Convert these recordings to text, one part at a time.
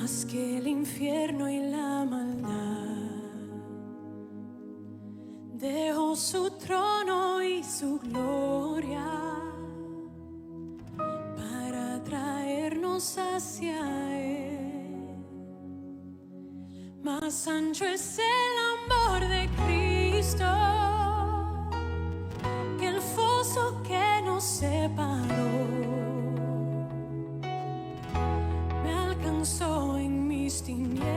más que el infierno y la maldad. Dejó su trono y su gloria para traernos hacia Él. Más ancho es el amor de Cristo que el foso que nos separó. Me alcanzó en mis tinieblas,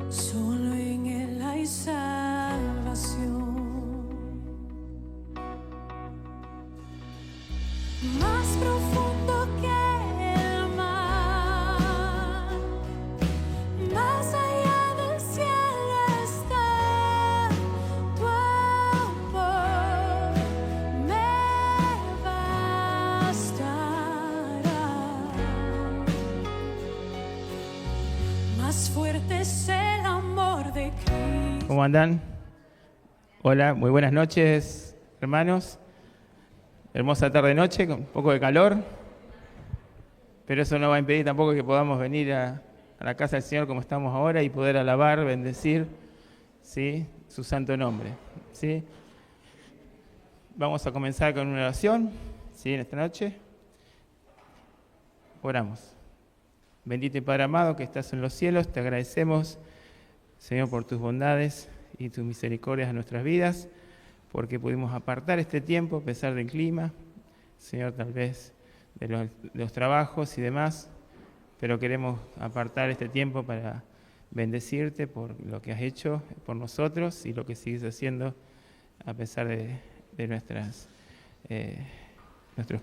solo en Él hay salvación. Más profundo que el mar, más allá del cielo está tu amor, me bastará. Más fuerte es el amor de Cristo. ¿Cómo andan? Hola, muy buenas noches, hermanos. Hermosa tarde-noche, con un poco de calor, pero eso no va a impedir tampoco que podamos venir a la casa del Señor como estamos ahora y poder alabar, bendecir, ¿sí?, su santo nombre, ¿sí? Vamos a comenzar con una oración, ¿sí?, en esta noche. Oramos. Bendito y Padre amado que estás en los cielos, te agradecemos, Señor, por tus bondades y tus misericordias en nuestras vidas, porque pudimos apartar este tiempo a pesar del clima, Señor, tal vez de los trabajos y demás, pero queremos apartar este tiempo para bendecirte por lo que has hecho por nosotros y lo que sigues haciendo a pesar de nuestros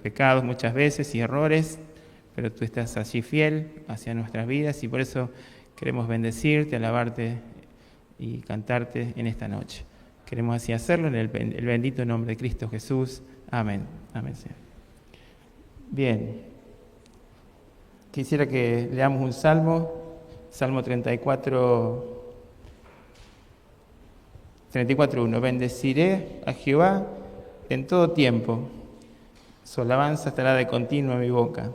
pecados muchas veces y errores, pero tú estás allí fiel hacia nuestras vidas y por eso queremos bendecirte, alabarte y cantarte en esta noche. Queremos así hacerlo en el bendito nombre de Cristo Jesús. Amén. Amén, Señor. Bien. Quisiera que leamos un salmo, Salmo 34:1. Bendeciré a Jehová en todo tiempo. Su alabanza estará de continuo en mi boca.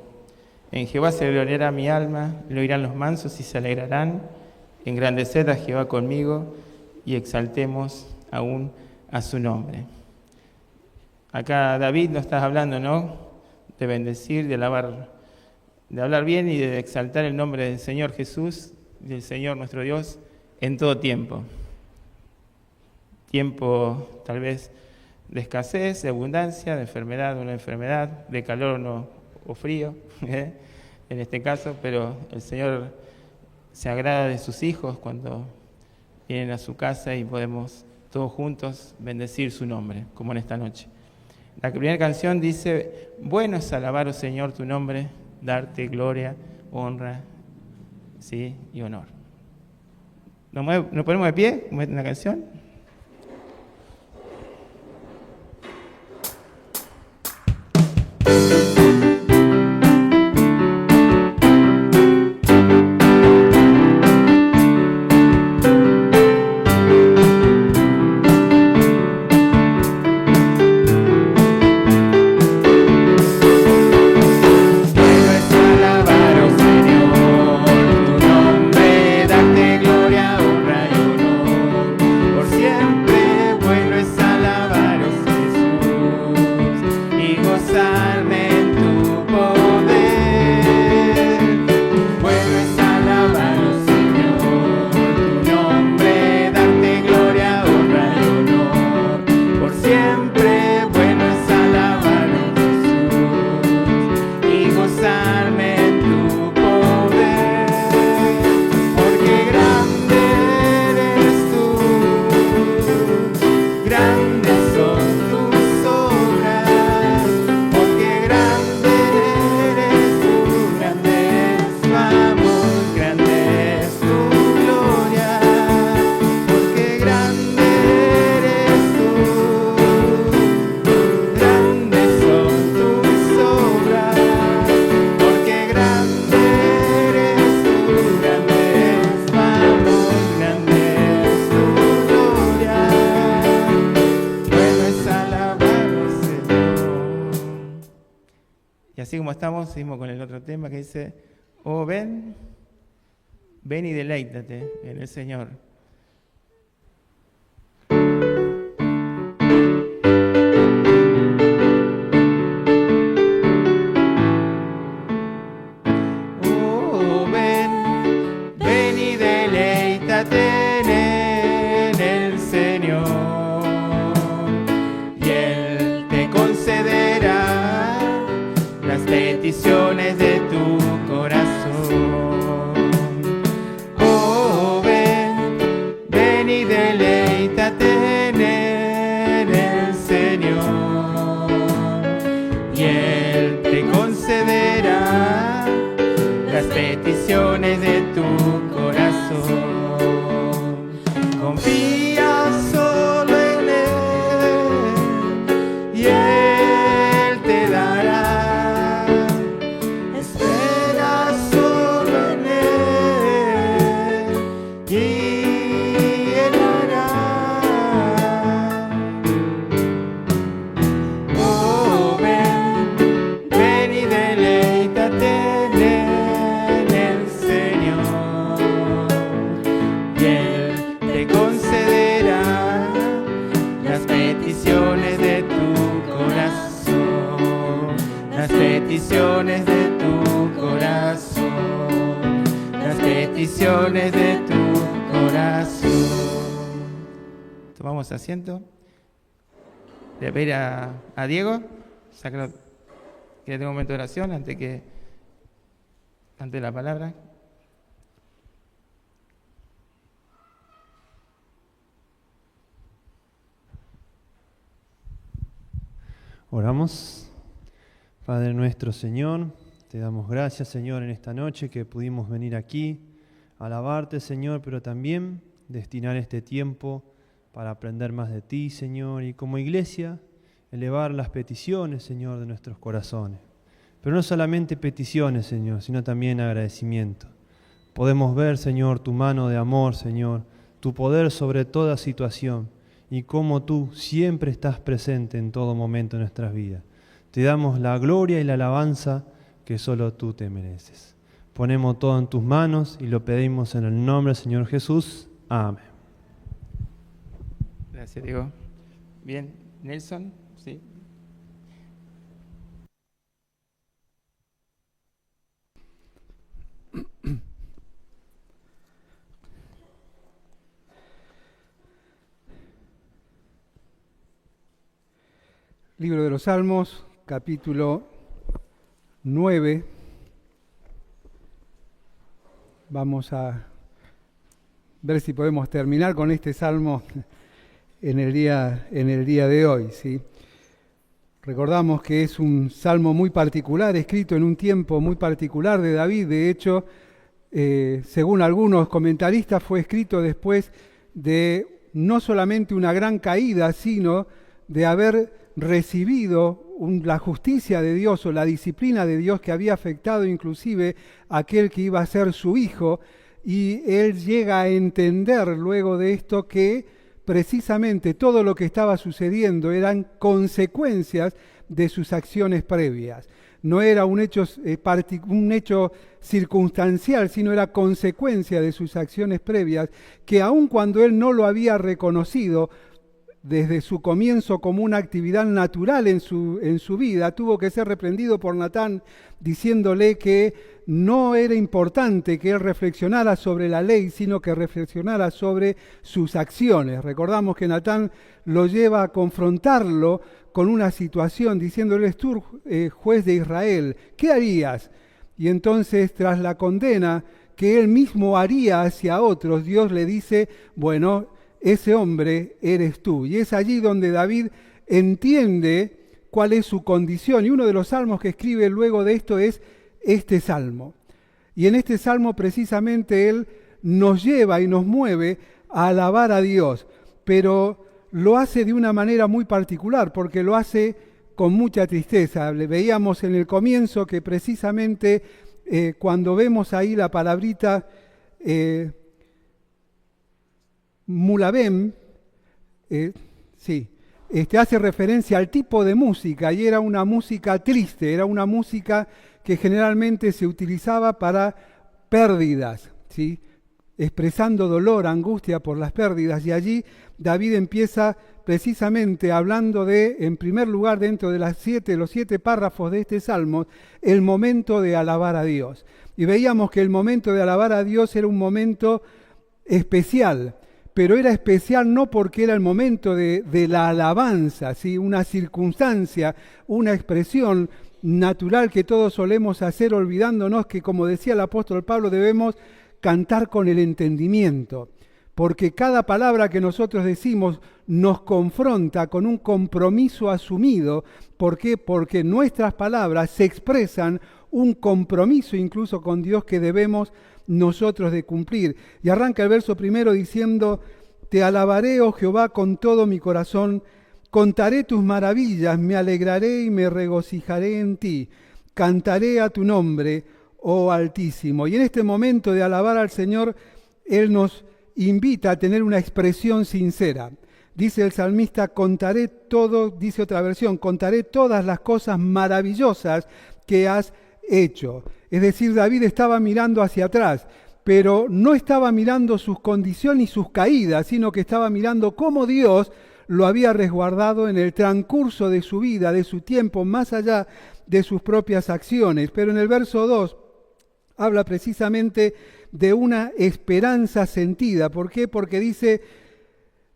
En Jehová se gloriará mi alma, lo oirán los mansos y se alegrarán. Engrandeced a Jehová conmigo y exaltemos aún a su nombre. Acá David nos está hablando, ¿no?, de bendecir, de alabar, de hablar bien y de exaltar el nombre del Señor Jesús, del Señor nuestro Dios, en todo tiempo. Tiempo tal vez de escasez, de abundancia, de enfermedad o no enfermedad, de calor o frío, en este caso, pero el Señor se agrada de sus hijos cuando vienen a su casa y podemos todos juntos bendecir su nombre, como en esta noche. La primera canción dice: bueno es alabar, oh Señor, tu nombre, darte gloria, honra, ¿sí?, y honor. ¿Nos ponemos de pie como es la canción? Por Y así como estamos, seguimos con el otro tema que dice, oh ven y deleítate en el Señor. Oh ven y deleítate en el Señor, y Él te concederá las peticiones de tu corazón. Oh, ven y deleítate en el Señor, y Él te concederá las peticiones de tu corazón. Confía solo en Él, y Él te dará. Espera solo en Él, y Él hará. Oh, ven y deleítate en el Señor, y Él te concederá las peticiones de tu corazón, las peticiones de tu corazón, las peticiones de tu corazón. Tomamos asiento. Le voy a pedir a Diego, que tenga un momento de oración antes de la palabra. Oramos. Padre nuestro, Señor, te damos gracias, Señor, en esta noche que pudimos venir aquí a alabarte, Señor, pero también destinar este tiempo para aprender más de ti, Señor, y como iglesia elevar las peticiones, Señor, de nuestros corazones. Pero no solamente peticiones, Señor, sino también agradecimiento. Podemos ver, Señor, tu mano de amor, Señor, tu poder sobre toda situación y cómo tú siempre estás presente en todo momento de nuestras vidas. Te damos la gloria y la alabanza que solo tú te mereces. Ponemos todo en tus manos y lo pedimos en el nombre del Señor Jesús. Amén. Gracias, Diego. Bien, Nelson, sí. Libro de los Salmos, capítulo 9. Vamos a ver si podemos terminar con este salmo en el día de hoy, ¿sí? Recordamos que es un salmo muy particular, escrito en un tiempo muy particular de David. De hecho, según algunos comentaristas, fue escrito después de no solamente una gran caída, sino de haber recibido la justicia de Dios o la disciplina de Dios que había afectado inclusive a aquel que iba a ser su hijo, y él llega a entender luego de esto que precisamente todo lo que estaba sucediendo eran consecuencias de sus acciones previas. No era un hecho circunstancial, sino era consecuencia de sus acciones previas, que aun cuando él no lo había reconocido desde su comienzo como una actividad natural en su vida, tuvo que ser reprendido por Natán, diciéndole que no era importante que él reflexionara sobre la ley, sino que reflexionara sobre sus acciones. Recordamos que Natán lo lleva a confrontarlo con una situación, diciéndole: eres tú, juez de Israel, ¿qué harías? Y entonces, tras la condena que él mismo haría hacia otros, Dios le dice: bueno, ese hombre eres tú. Y es allí donde David entiende cuál es su condición. Y uno de los salmos que escribe luego de esto es este salmo. Y en este salmo precisamente él nos lleva y nos mueve a alabar a Dios. Pero lo hace de una manera muy particular, porque lo hace con mucha tristeza. Le veíamos en el comienzo que precisamente cuando vemos ahí la palabrita Mulabem, hace referencia al tipo de música, y era una música triste, era una música que generalmente se utilizaba para pérdidas, ¿sí? Expresando dolor, angustia por las pérdidas. Y allí David empieza precisamente hablando de, en primer lugar, dentro de los 7 párrafos de este salmo, el momento de alabar a Dios. Y veíamos que el momento de alabar a Dios era un momento especial, pero era especial no porque era el momento de la alabanza, ¿sí? Una circunstancia, una expresión natural que todos solemos hacer, olvidándonos que, como decía el apóstol Pablo, debemos cantar con el entendimiento, porque cada palabra que nosotros decimos nos confronta con un compromiso asumido. ¿Por qué? Porque nuestras palabras se expresan un compromiso incluso con Dios que debemos nosotros de cumplir. Y arranca el verso primero diciendo: te alabaré, oh Jehová, con todo mi corazón, contaré tus maravillas, me alegraré y me regocijaré en ti, cantaré a tu nombre, oh Altísimo. Y en este momento de alabar al Señor, Él nos invita a tener una expresión sincera. Dice el salmista, contaré todo, dice otra versión, contaré todas las cosas maravillosas que has hecho. Es decir, David estaba mirando hacia atrás, pero no estaba mirando sus condiciones y sus caídas, sino que estaba mirando cómo Dios lo había resguardado en el transcurso de su vida, de su tiempo, más allá de sus propias acciones. Pero en el verso 2 habla precisamente de una esperanza sentida. ¿Por qué? Porque dice: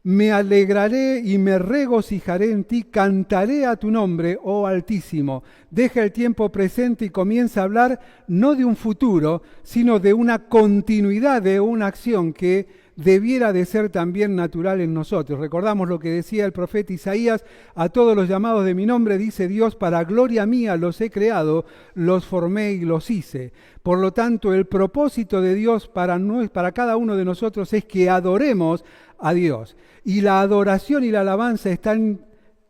me alegraré y me regocijaré en ti, cantaré a tu nombre, oh Altísimo. Deja el tiempo presente y comienza a hablar no de un futuro, sino de una continuidad de una acción que debiera de ser también natural en nosotros. Recordamos lo que decía el profeta Isaías: a todos los llamados de mi nombre, dice Dios, para gloria mía los he creado, los formé y los hice. Por lo tanto, el propósito de Dios para cada uno de nosotros es que adoremos a Dios. Y la adoración y la alabanza están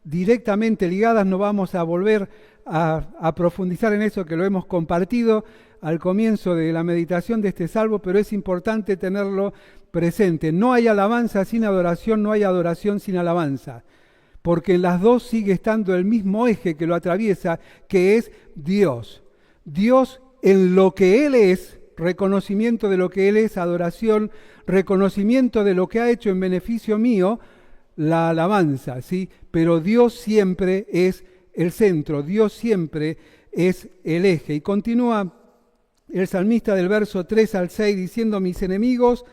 directamente ligadas. No vamos a volver a profundizar en eso, que lo hemos compartido al comienzo de la meditación de este salmo, pero es importante tenerlo presente. No hay alabanza sin adoración, no hay adoración sin alabanza, porque en las dos sigue estando el mismo eje que lo atraviesa, que es Dios. Dios en lo que Él es, reconocimiento de lo que Él es, adoración, reconocimiento de lo que ha hecho en beneficio mío, la alabanza, ¿sí? Pero Dios siempre es el centro, Dios siempre es el eje. Y continúa el salmista del verso 3 al 6 diciendo: mis enemigos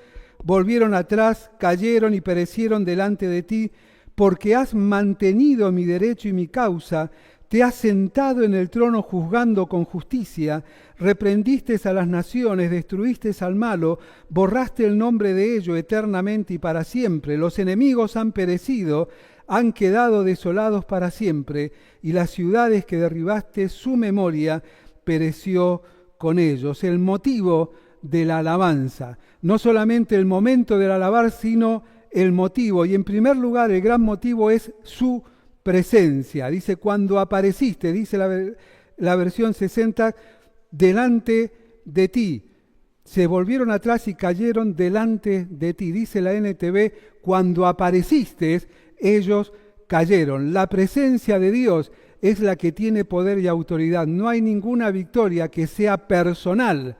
volvieron atrás, cayeron y perecieron delante de ti, porque has mantenido mi derecho y mi causa, te has sentado en el trono juzgando con justicia, reprendiste a las naciones, destruiste al malo, borraste el nombre de ellos eternamente y para siempre. Los enemigos han perecido, han quedado desolados para siempre, y las ciudades que derribaste, su memoria pereció con ellos. El motivo de la alabanza, no solamente el momento del alabar, sino el motivo. Y en primer lugar, el gran motivo es su presencia. Dice: cuando apareciste, dice la versión 60, delante de ti. Se volvieron atrás y cayeron delante de ti. Dice la NTV: cuando apareciste, ellos cayeron. La presencia de Dios es la que tiene poder y autoridad. No hay ninguna victoria que sea personal.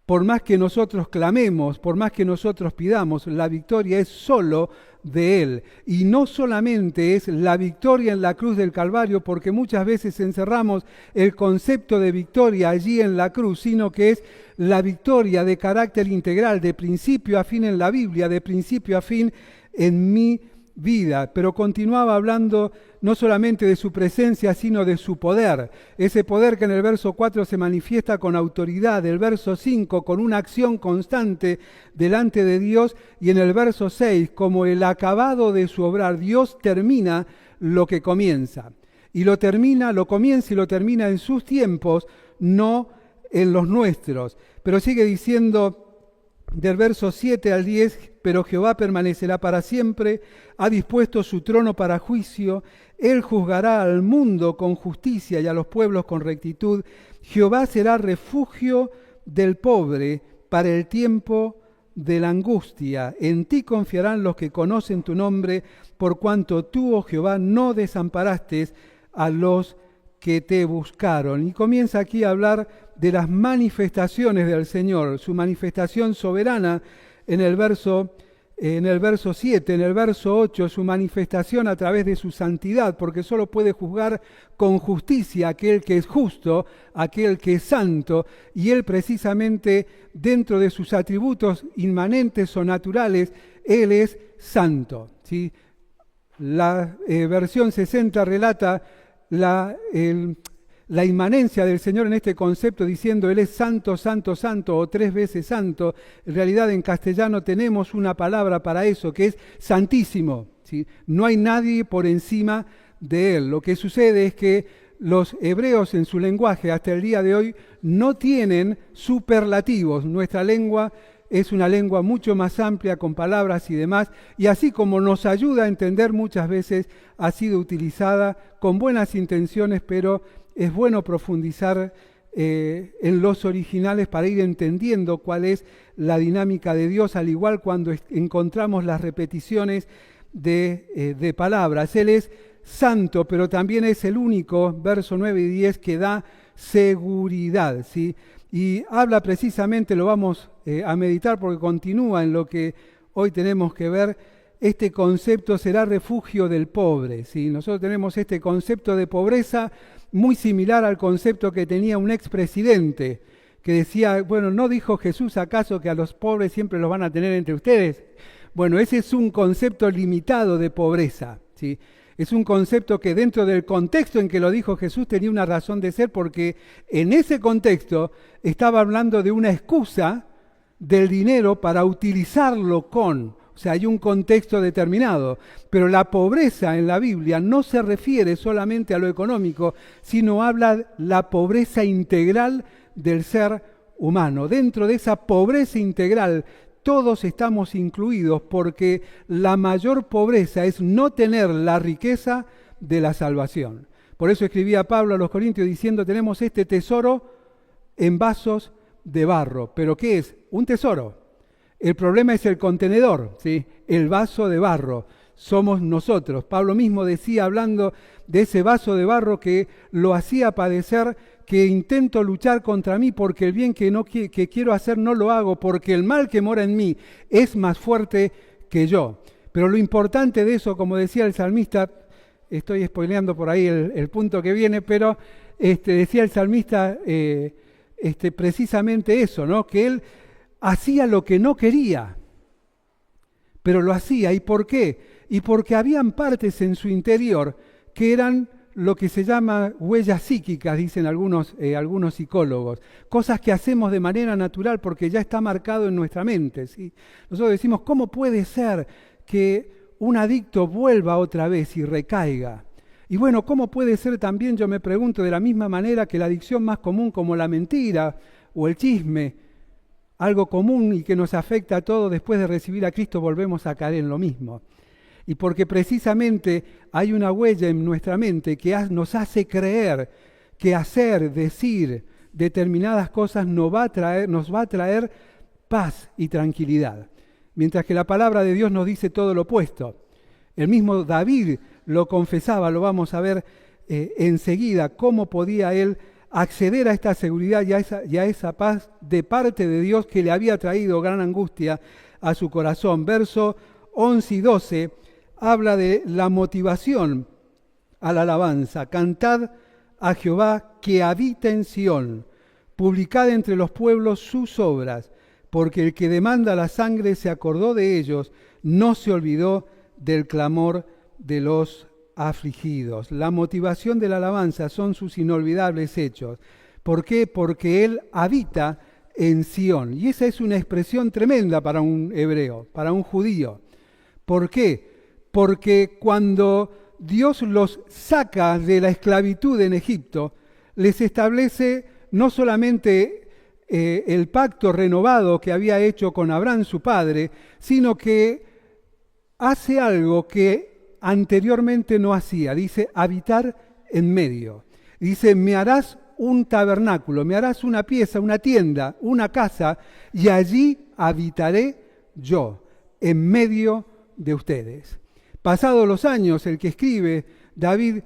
Por más que nosotros clamemos, por más que nosotros pidamos, la victoria es solo de Él. Y no solamente es la victoria en la cruz del Calvario, porque muchas veces encerramos el concepto de victoria allí en la cruz, sino que es la victoria de carácter integral, de principio a fin en la Biblia, de principio a fin en mi vida. Pero continuaba hablando no solamente de su presencia, sino de su poder. Ese poder que en el verso 4 se manifiesta con autoridad, el verso 5 con una acción constante delante de Dios, y en el verso 6 como el acabado de su obrar. Dios termina lo que comienza. Y lo comienza y lo termina en sus tiempos, no en los nuestros. Pero sigue diciendo del verso 7 al 10, pero Jehová permanecerá para siempre, ha dispuesto su trono para juicio, Él juzgará al mundo con justicia y a los pueblos con rectitud. Jehová será refugio del pobre para el tiempo de la angustia. En ti confiarán los que conocen tu nombre, por cuanto tú, oh Jehová, no desamparaste a los que te buscaron. Y comienza aquí a hablar de las manifestaciones del Señor, su manifestación soberana en el verso 7, en el verso 8, su manifestación a través de su santidad, porque solo puede juzgar con justicia aquel que es justo, aquel que es santo, y él precisamente dentro de sus atributos inmanentes o naturales, él es santo, ¿sí? La versión 60 relata la inmanencia del Señor en este concepto diciendo Él es santo, santo, santo o 3 veces santo. En realidad en castellano tenemos una palabra para eso que es santísimo, ¿sí? No hay nadie por encima de Él. Lo que sucede es que los hebreos en su lenguaje hasta el día de hoy no tienen superlativos. Nuestra lengua es una lengua mucho más amplia con palabras y demás, y así como nos ayuda a entender muchas veces ha sido utilizada con buenas intenciones, pero es bueno profundizar en los originales para ir entendiendo cuál es la dinámica de Dios, al igual cuando encontramos las repeticiones de palabras. Él es santo, pero también es el único, verso 9 y 10, que da seguridad, ¿sí? Y habla precisamente, lo vamos a meditar porque continúa en lo que hoy tenemos que ver. Este concepto será refugio del pobre, ¿sí? Nosotros tenemos este concepto de pobreza muy similar al concepto que tenía un expresidente, que decía, bueno, ¿no dijo Jesús acaso que a los pobres siempre los van a tener entre ustedes? Bueno, ese es un concepto limitado de pobreza, ¿sí? Es un concepto que dentro del contexto en que lo dijo Jesús tenía una razón de ser, porque en ese contexto estaba hablando de una excusa del dinero para utilizarlo o sea, hay un contexto determinado, pero la pobreza en la Biblia no se refiere solamente a lo económico, sino habla la pobreza integral del ser humano. Dentro de esa pobreza integral todos estamos incluidos, porque la mayor pobreza es no tener la riqueza de la salvación. Por eso escribía Pablo a los Corintios diciendo, tenemos este tesoro en vasos de barro. ¿Pero qué es? Un tesoro. El problema es el contenedor, ¿sí? El vaso de barro. Somos nosotros. Pablo mismo decía, hablando de ese vaso de barro, que lo hacía padecer, que intento luchar contra mí porque el bien que quiero hacer no lo hago, porque el mal que mora en mí es más fuerte que yo. Pero lo importante de eso, como decía el salmista, estoy spoileando por ahí el punto que viene, pero decía el salmista precisamente eso, ¿no? Que él hacía lo que no quería, pero lo hacía. ¿Y por qué? Y porque habían partes en su interior que eran lo que se llama huellas psíquicas, dicen algunos psicólogos, cosas que hacemos de manera natural porque ya está marcado en nuestra mente, ¿sí? Nosotros decimos, ¿cómo puede ser que un adicto vuelva otra vez y recaiga? Y bueno, ¿cómo puede ser también, yo me pregunto, de la misma manera que la adicción más común como la mentira o el chisme, algo común y que nos afecta a todos, después de recibir a Cristo volvemos a caer en lo mismo? Y porque precisamente hay una huella en nuestra mente que nos hace creer que hacer, decir determinadas cosas nos va a traer paz y tranquilidad. Mientras que la palabra de Dios nos dice todo lo opuesto. El mismo David lo confesaba, lo vamos a ver enseguida, cómo podía él acceder a esta seguridad y a esa paz de parte de Dios que le había traído gran angustia a su corazón. Verso 11 y 12 habla de la motivación a la alabanza. Cantad a Jehová que habita en Sión, publicad entre los pueblos sus obras, porque el que demanda la sangre se acordó de ellos, no se olvidó del clamor de los afligidos. La motivación de la alabanza son sus inolvidables hechos. ¿Por qué? Porque Él habita en Sión. Y esa es una expresión tremenda para un hebreo, para un judío. ¿Por qué? Porque cuando Dios los saca de la esclavitud en Egipto, les establece no solamente el pacto renovado que había hecho con Abraham su padre, sino que hace algo que anteriormente no hacía. Dice, habitar en medio. Dice, me harás un tabernáculo, me harás una pieza, una tienda, una casa, y allí habitaré yo, en medio de ustedes. Pasados los años, el que escribe, David,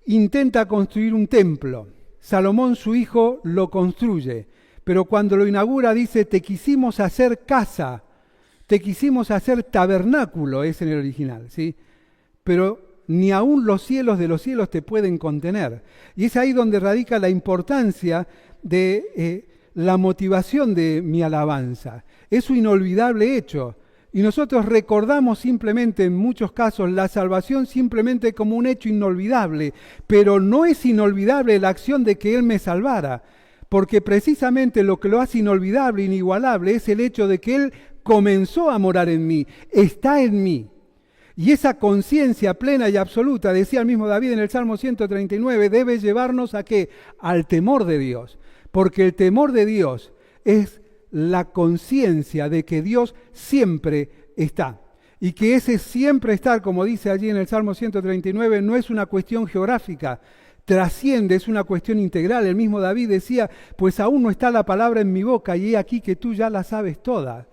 intenta construir un templo. Salomón, su hijo, lo construye. Pero cuando lo inaugura dice, te quisimos hacer casa, te quisimos hacer tabernáculo, es en el original, ¿sí? Pero ni aún los cielos de los cielos te pueden contener. Y es ahí donde radica la importancia de la motivación de mi alabanza. Es un inolvidable hecho. Y nosotros recordamos simplemente, en muchos casos, la salvación simplemente como un hecho inolvidable. Pero no es inolvidable la acción de que Él me salvara. Porque precisamente lo que lo hace inolvidable, inigualable, es el hecho de que Él comenzó a morar en mí, está en mí. Y esa conciencia plena y absoluta, decía el mismo David en el Salmo 139, debe llevarnos ¿a qué? Al temor de Dios. Porque el temor de Dios es la conciencia de que Dios siempre está. Y que ese siempre estar, como dice allí en el Salmo 139, no es una cuestión geográfica, trasciende, es una cuestión integral. El mismo David decía, pues aún no está la palabra en mi boca y he aquí que tú ya la sabes toda.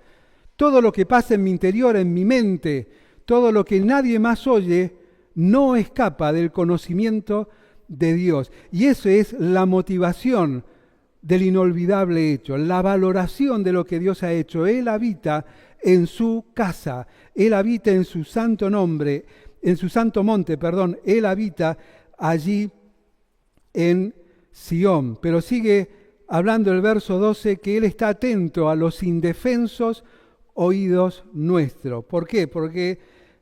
Todo lo que pasa en mi interior, en mi mente, todo lo que nadie más oye, no escapa del conocimiento de Dios. Y eso es la motivación del inolvidable hecho, la valoración de lo que Dios ha hecho. Él habita en su casa, Él habita en su santo nombre, en su santo monte, Él habita allí en Sión. Pero sigue hablando el verso 12 que Él está atento a los indefensos oídos nuestros. ¿Por qué? Porque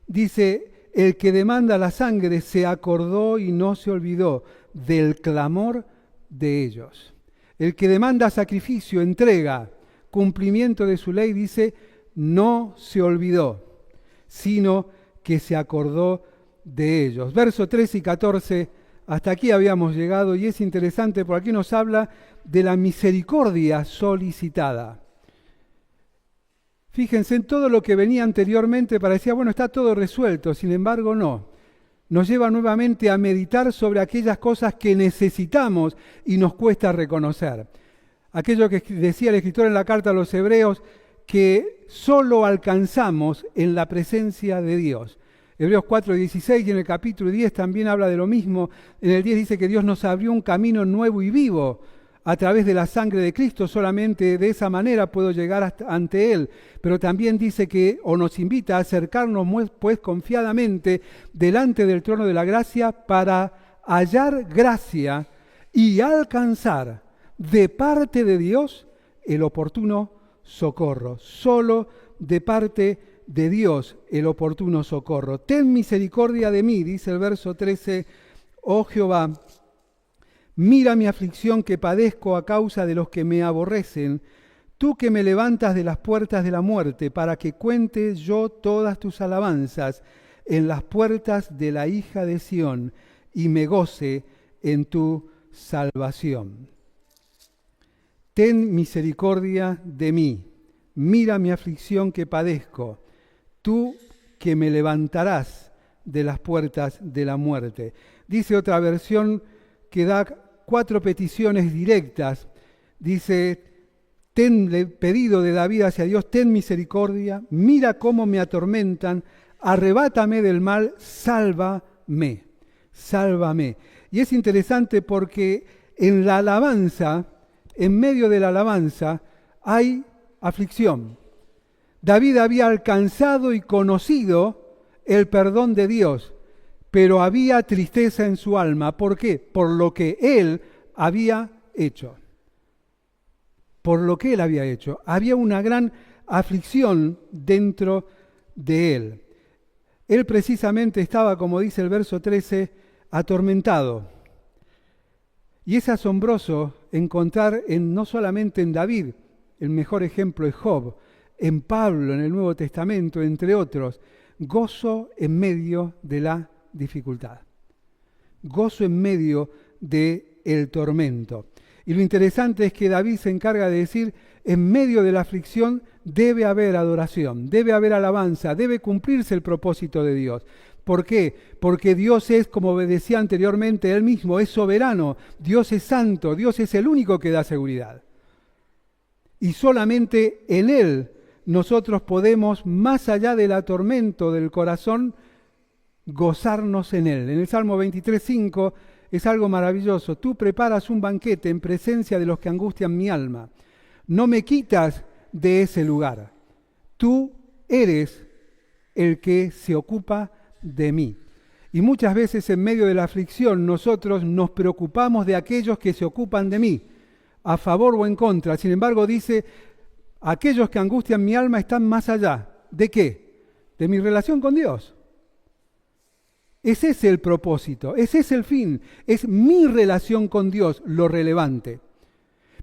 dice, el que demanda la sangre se acordó y no se olvidó del clamor de ellos. El que demanda sacrificio, entrega, cumplimiento de su ley, dice, no se olvidó, sino que se acordó de ellos. Versos 13 y 14, hasta aquí habíamos llegado y es interesante porque aquí nos habla de la misericordia solicitada. Fíjense, en todo lo que venía anteriormente parecía, bueno, está todo resuelto, sin embargo no. Nos lleva nuevamente a meditar sobre aquellas cosas que necesitamos y nos cuesta reconocer. Aquello que decía el escritor en la carta a los Hebreos, que solo alcanzamos en la presencia de Dios. Hebreos 4:16 y en el capítulo 10 también habla de lo mismo. En el 10 dice que Dios nos abrió un camino nuevo y vivo a través de la sangre de Cristo. Solamente de esa manera puedo llegar ante Él. Pero también dice que, o nos invita a acercarnos pues confiadamente delante del trono de la gracia para hallar gracia y alcanzar de parte de Dios el oportuno socorro. Solo de parte de Dios el oportuno socorro. Ten misericordia de mí, dice el verso 13, oh Jehová, mira mi aflicción que padezco a causa de los que me aborrecen, tú que me levantas de las puertas de la muerte, para que cuente yo todas tus alabanzas en las puertas de la hija de Sión, y me goce en tu salvación. Ten misericordia de mí, mira mi aflicción que padezco, tú que me levantarás de las puertas de la muerte. Dice otra versión que da 4 peticiones directas. Dice, pedido de David hacia Dios, ten misericordia, mira cómo me atormentan, arrebátame del mal, sálvame, sálvame. Y es interesante porque en la alabanza, en medio de la alabanza, hay aflicción. David había alcanzado y conocido el perdón de Dios, pero había tristeza en su alma. ¿Por qué? Por lo que él había hecho. Por lo que él había hecho. Había una gran aflicción dentro de él. Él precisamente estaba, como dice el verso 13, atormentado. Y es asombroso encontrar no solamente en David, el mejor ejemplo es Job, en Pablo, en el Nuevo Testamento, entre otros, gozo en medio de la dificultad. Gozo en medio del tormento. Y lo interesante es que David se encarga de decir, en medio de la aflicción debe haber adoración, debe haber alabanza, debe cumplirse el propósito de Dios. ¿Por qué? Porque Dios es, como decía anteriormente, Él mismo es soberano, Dios es santo, Dios es el único que da seguridad. Y solamente en Él nosotros podemos, más allá del atormento del corazón, gozarnos en Él. En el Salmo 23:5 es algo maravilloso. Tú preparas un banquete en presencia de los que angustian mi alma. No me quitas de ese lugar. Tú eres el que se ocupa de mí. Y muchas veces en medio de la aflicción nosotros nos preocupamos de aquellos que se ocupan de mí, a favor o en contra. Sin embargo, dice, aquellos que angustian mi alma están más allá. ¿De qué? De mi relación con Dios. Ese es el propósito, ese es el fin, es mi relación con Dios lo relevante.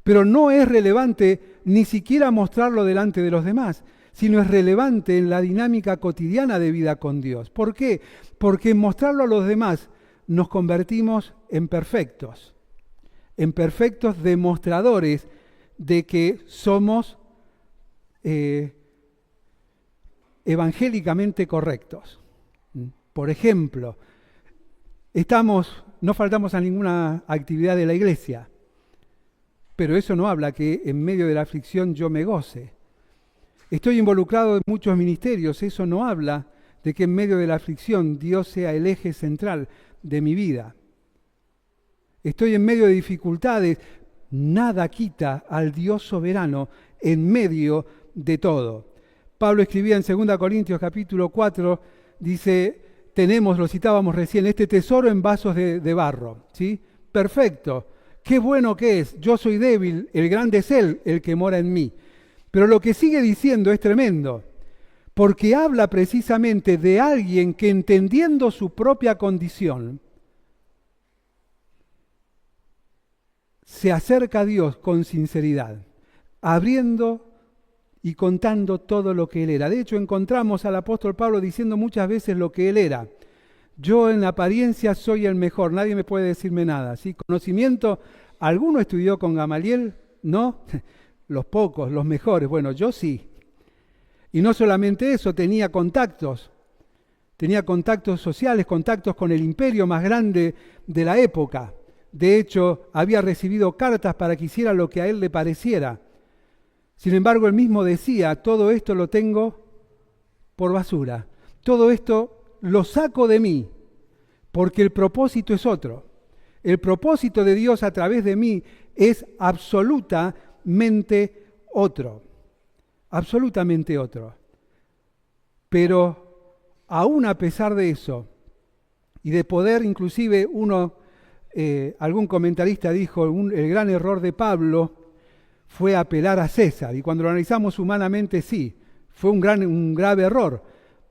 Pero no es relevante ni siquiera mostrarlo delante de los demás, sino es relevante en la dinámica cotidiana de vida con Dios. ¿Por qué? Porque en mostrarlo a los demás nos convertimos en perfectos demostradores de que somos evangélicamente correctos. Por ejemplo, no faltamos a ninguna actividad de la iglesia, pero eso no habla que en medio de la aflicción yo me goce. Estoy involucrado en muchos ministerios, eso no habla de que en medio de la aflicción Dios sea el eje central de mi vida. Estoy en medio de dificultades, nada quita al Dios soberano en medio de todo. Pablo escribía en 2 Corintios capítulo 4, dice, lo citábamos recién, este tesoro en vasos de barro, ¿sí? Perfecto, qué bueno que es, yo soy débil, el grande es Él el que mora en mí. Pero lo que sigue diciendo es tremendo, porque habla precisamente de alguien que entendiendo su propia condición, se acerca a Dios con sinceridad, abriendo y contando todo lo que él era. De hecho, encontramos al apóstol Pablo diciendo muchas veces lo que él era. Yo en apariencia soy el mejor, nadie me puede decirme nada. ¿Sí? Conocimiento, ¿alguno estudió con Gamaliel? ¿No? Los pocos, los mejores. Bueno, yo sí. Y no solamente eso, tenía contactos sociales, contactos con el imperio más grande de la época. De hecho, había recibido cartas para que hiciera lo que a él le pareciera. Sin embargo, él mismo decía, todo esto lo tengo por basura. Todo esto lo saco de mí, porque el propósito es otro. El propósito de Dios a través de mí es absolutamente otro. Absolutamente otro. Pero aún a pesar de eso, y de poder inclusive algún comentarista dijo, el gran error de Pablo fue apelar a César, y cuando lo analizamos humanamente sí, fue un grave error,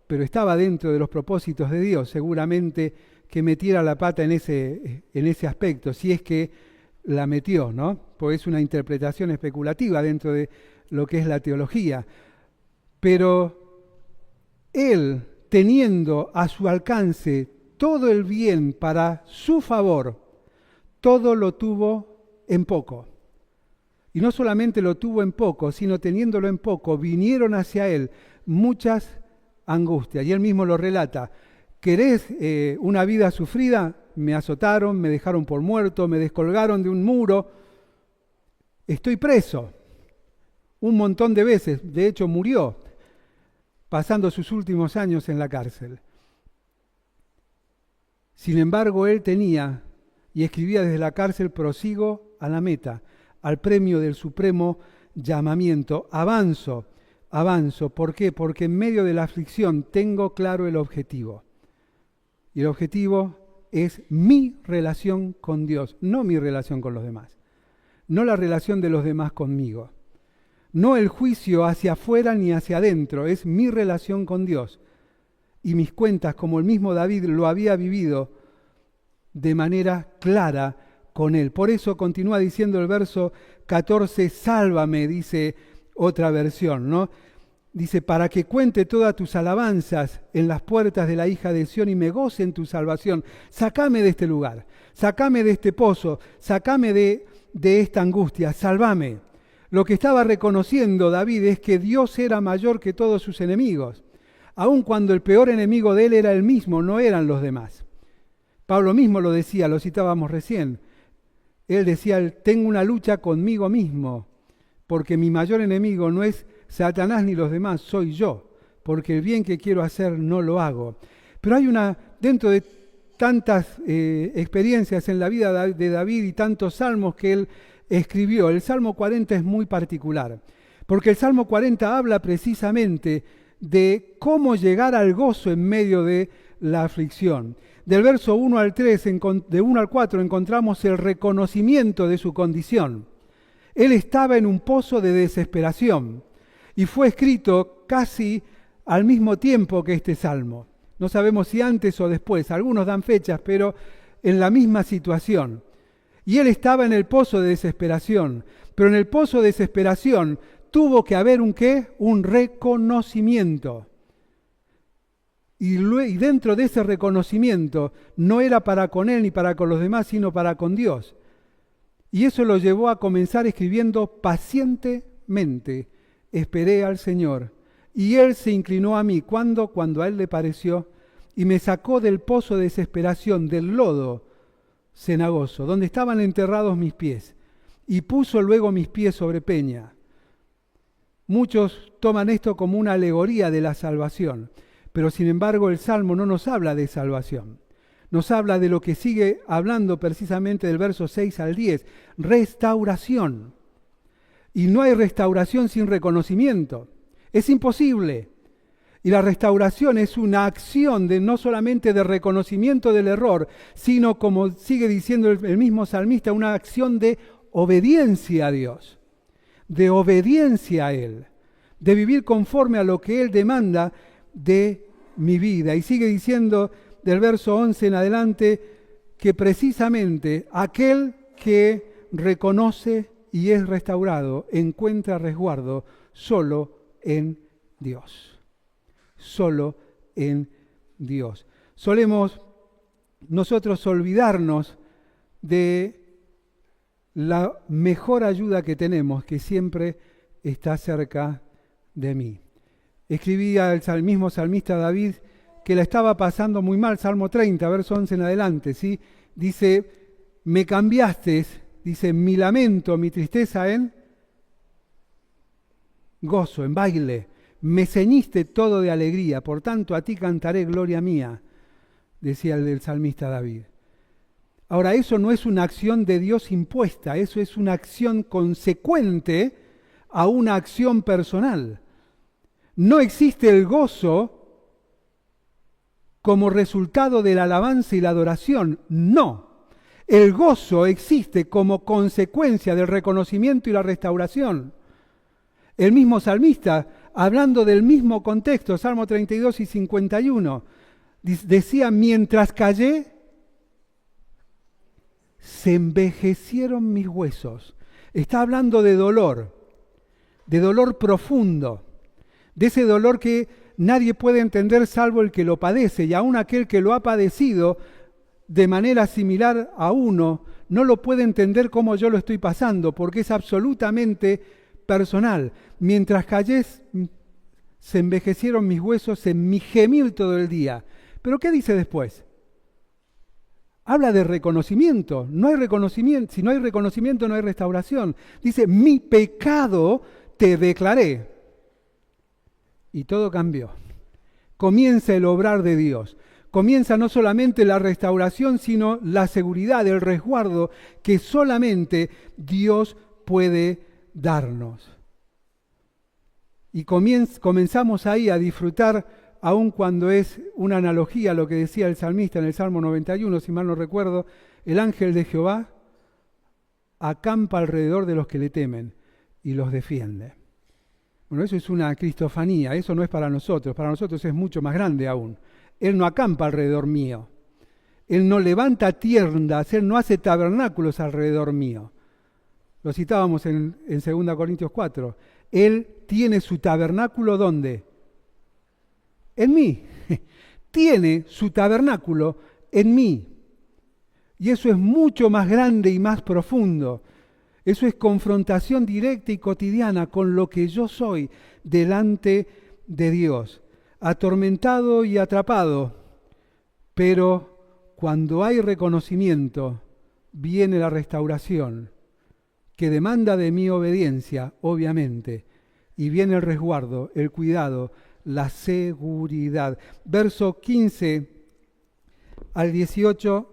pero estaba dentro de los propósitos de Dios, seguramente que metiera la pata en ese aspecto, si es que la metió, ¿no? Porque es una interpretación especulativa dentro de lo que es la teología. Pero él, teniendo a su alcance todo el bien para su favor, todo lo tuvo en poco. Y no solamente lo tuvo en poco, sino teniéndolo en poco, vinieron hacia él muchas angustias. Y él mismo lo relata. ¿Querés una vida sufrida? Me azotaron, me dejaron por muerto, me descolgaron de un muro. Estoy preso. Un montón de veces. De hecho, murió, pasando sus últimos años en la cárcel. Sin embargo, él tenía, y escribía desde la cárcel, prosigo a la meta, al premio del supremo llamamiento. Avanzo. ¿Por qué? Porque en medio de la aflicción tengo claro el objetivo. Y el objetivo es mi relación con Dios, no mi relación con los demás. No la relación de los demás conmigo. No el juicio hacia afuera ni hacia adentro, es mi relación con Dios. Y mis cuentas, como el mismo David lo había vivido de manera clara con él. Por eso continúa diciendo el verso 14, sálvame, dice otra versión, ¿no? Dice, para que cuente todas tus alabanzas en las puertas de la hija de Sión y me goce en tu salvación. Sácame de este lugar, sácame de este pozo, sácame de esta angustia, sálvame. Lo que estaba reconociendo David es que Dios era mayor que todos sus enemigos, aun cuando el peor enemigo de él era él mismo, no eran los demás. Pablo mismo lo decía, lo citábamos recién. Él decía, tengo una lucha conmigo mismo, porque mi mayor enemigo no es Satanás ni los demás, soy yo, porque el bien que quiero hacer no lo hago. Pero hay dentro de tantas experiencias en la vida de David y tantos salmos que él escribió, el Salmo 40 es muy particular, porque el Salmo 40 habla precisamente de cómo llegar al gozo en medio de la aflicción. Del verso 1 al 3, de 1 al 4, encontramos el reconocimiento de su condición. Él estaba en un pozo de desesperación y fue escrito casi al mismo tiempo que este salmo. No sabemos si antes o después, algunos dan fechas, pero en la misma situación. Y él estaba en el pozo de desesperación, pero en el pozo de desesperación tuvo que haber un reconocimiento. Y dentro de ese reconocimiento no era para con él ni para con los demás, sino para con Dios. Y eso lo llevó a comenzar escribiendo: pacientemente esperé al Señor, y Él se inclinó a mí. ¿Cuándo? Cuando a Él le pareció, y me sacó del pozo de desesperación, del lodo cenagoso, donde estaban enterrados mis pies, y puso luego mis pies sobre peña. Muchos toman esto como una alegoría de la salvación, pero sin embargo el Salmo no nos habla de salvación. Nos habla de lo que sigue hablando precisamente del verso 6 al 10, restauración. Y no hay restauración sin reconocimiento. Es imposible. Y la restauración es una acción no solamente de reconocimiento del error, sino, como sigue diciendo el mismo salmista, una acción de obediencia a Dios, de obediencia a Él, de vivir conforme a lo que Él demanda de mi vida. Y sigue diciendo del verso 11 en adelante que precisamente aquel que reconoce y es restaurado encuentra resguardo solo en Dios. Solo en Dios. Solemos nosotros olvidarnos de la mejor ayuda que tenemos, que siempre está cerca de mí. Escribía el mismo salmista David que la estaba pasando muy mal, Salmo 30, verso 11 en adelante, ¿sí? Dice: me cambiaste, dice, mi lamento, mi tristeza en gozo, en baile. Me ceñiste todo de alegría, por tanto a ti cantaré gloria mía, decía el salmista David. Ahora, eso no es una acción de Dios impuesta, eso es una acción consecuente a una acción personal. No existe el gozo como resultado de la alabanza y la adoración, no. El gozo existe como consecuencia del reconocimiento y la restauración. El mismo salmista, hablando del mismo contexto, Salmo 32 y 51, decía: mientras callé, se envejecieron mis huesos. Está hablando de dolor profundo, de ese dolor que nadie puede entender salvo el que lo padece, y aún aquel que lo ha padecido de manera similar a uno, no lo puede entender como yo lo estoy pasando, porque es absolutamente personal. Mientras callé, se envejecieron mis huesos en mi gemir todo el día. ¿Pero qué dice después? Habla de reconocimiento. No hay reconocimiento. Si no hay reconocimiento, no hay restauración. Dice: mi pecado te declaré. Y todo cambió. Comienza el obrar de Dios. Comienza no solamente la restauración, sino la seguridad, el resguardo que solamente Dios puede darnos. Y comenzamos ahí a disfrutar, aun cuando es una analogía a lo que decía el salmista en el Salmo 91, si mal no recuerdo: el ángel de Jehová acampa alrededor de los que le temen y los defiende. Bueno, eso es una cristofanía, eso no es para nosotros es mucho más grande aún. Él no acampa alrededor mío, Él no levanta tiendas, Él no hace tabernáculos alrededor mío. Lo citábamos en 2 Corintios 4. Él tiene su tabernáculo, ¿dónde? En mí. Tiene su tabernáculo en mí. Y eso es mucho más grande y más profundo. Eso es confrontación directa y cotidiana con lo que yo soy delante de Dios. Atormentado y atrapado. Pero cuando hay reconocimiento, viene la restauración, que demanda de mi obediencia, obviamente, Y viene el resguardo, el cuidado, la seguridad. Verso 15 al 18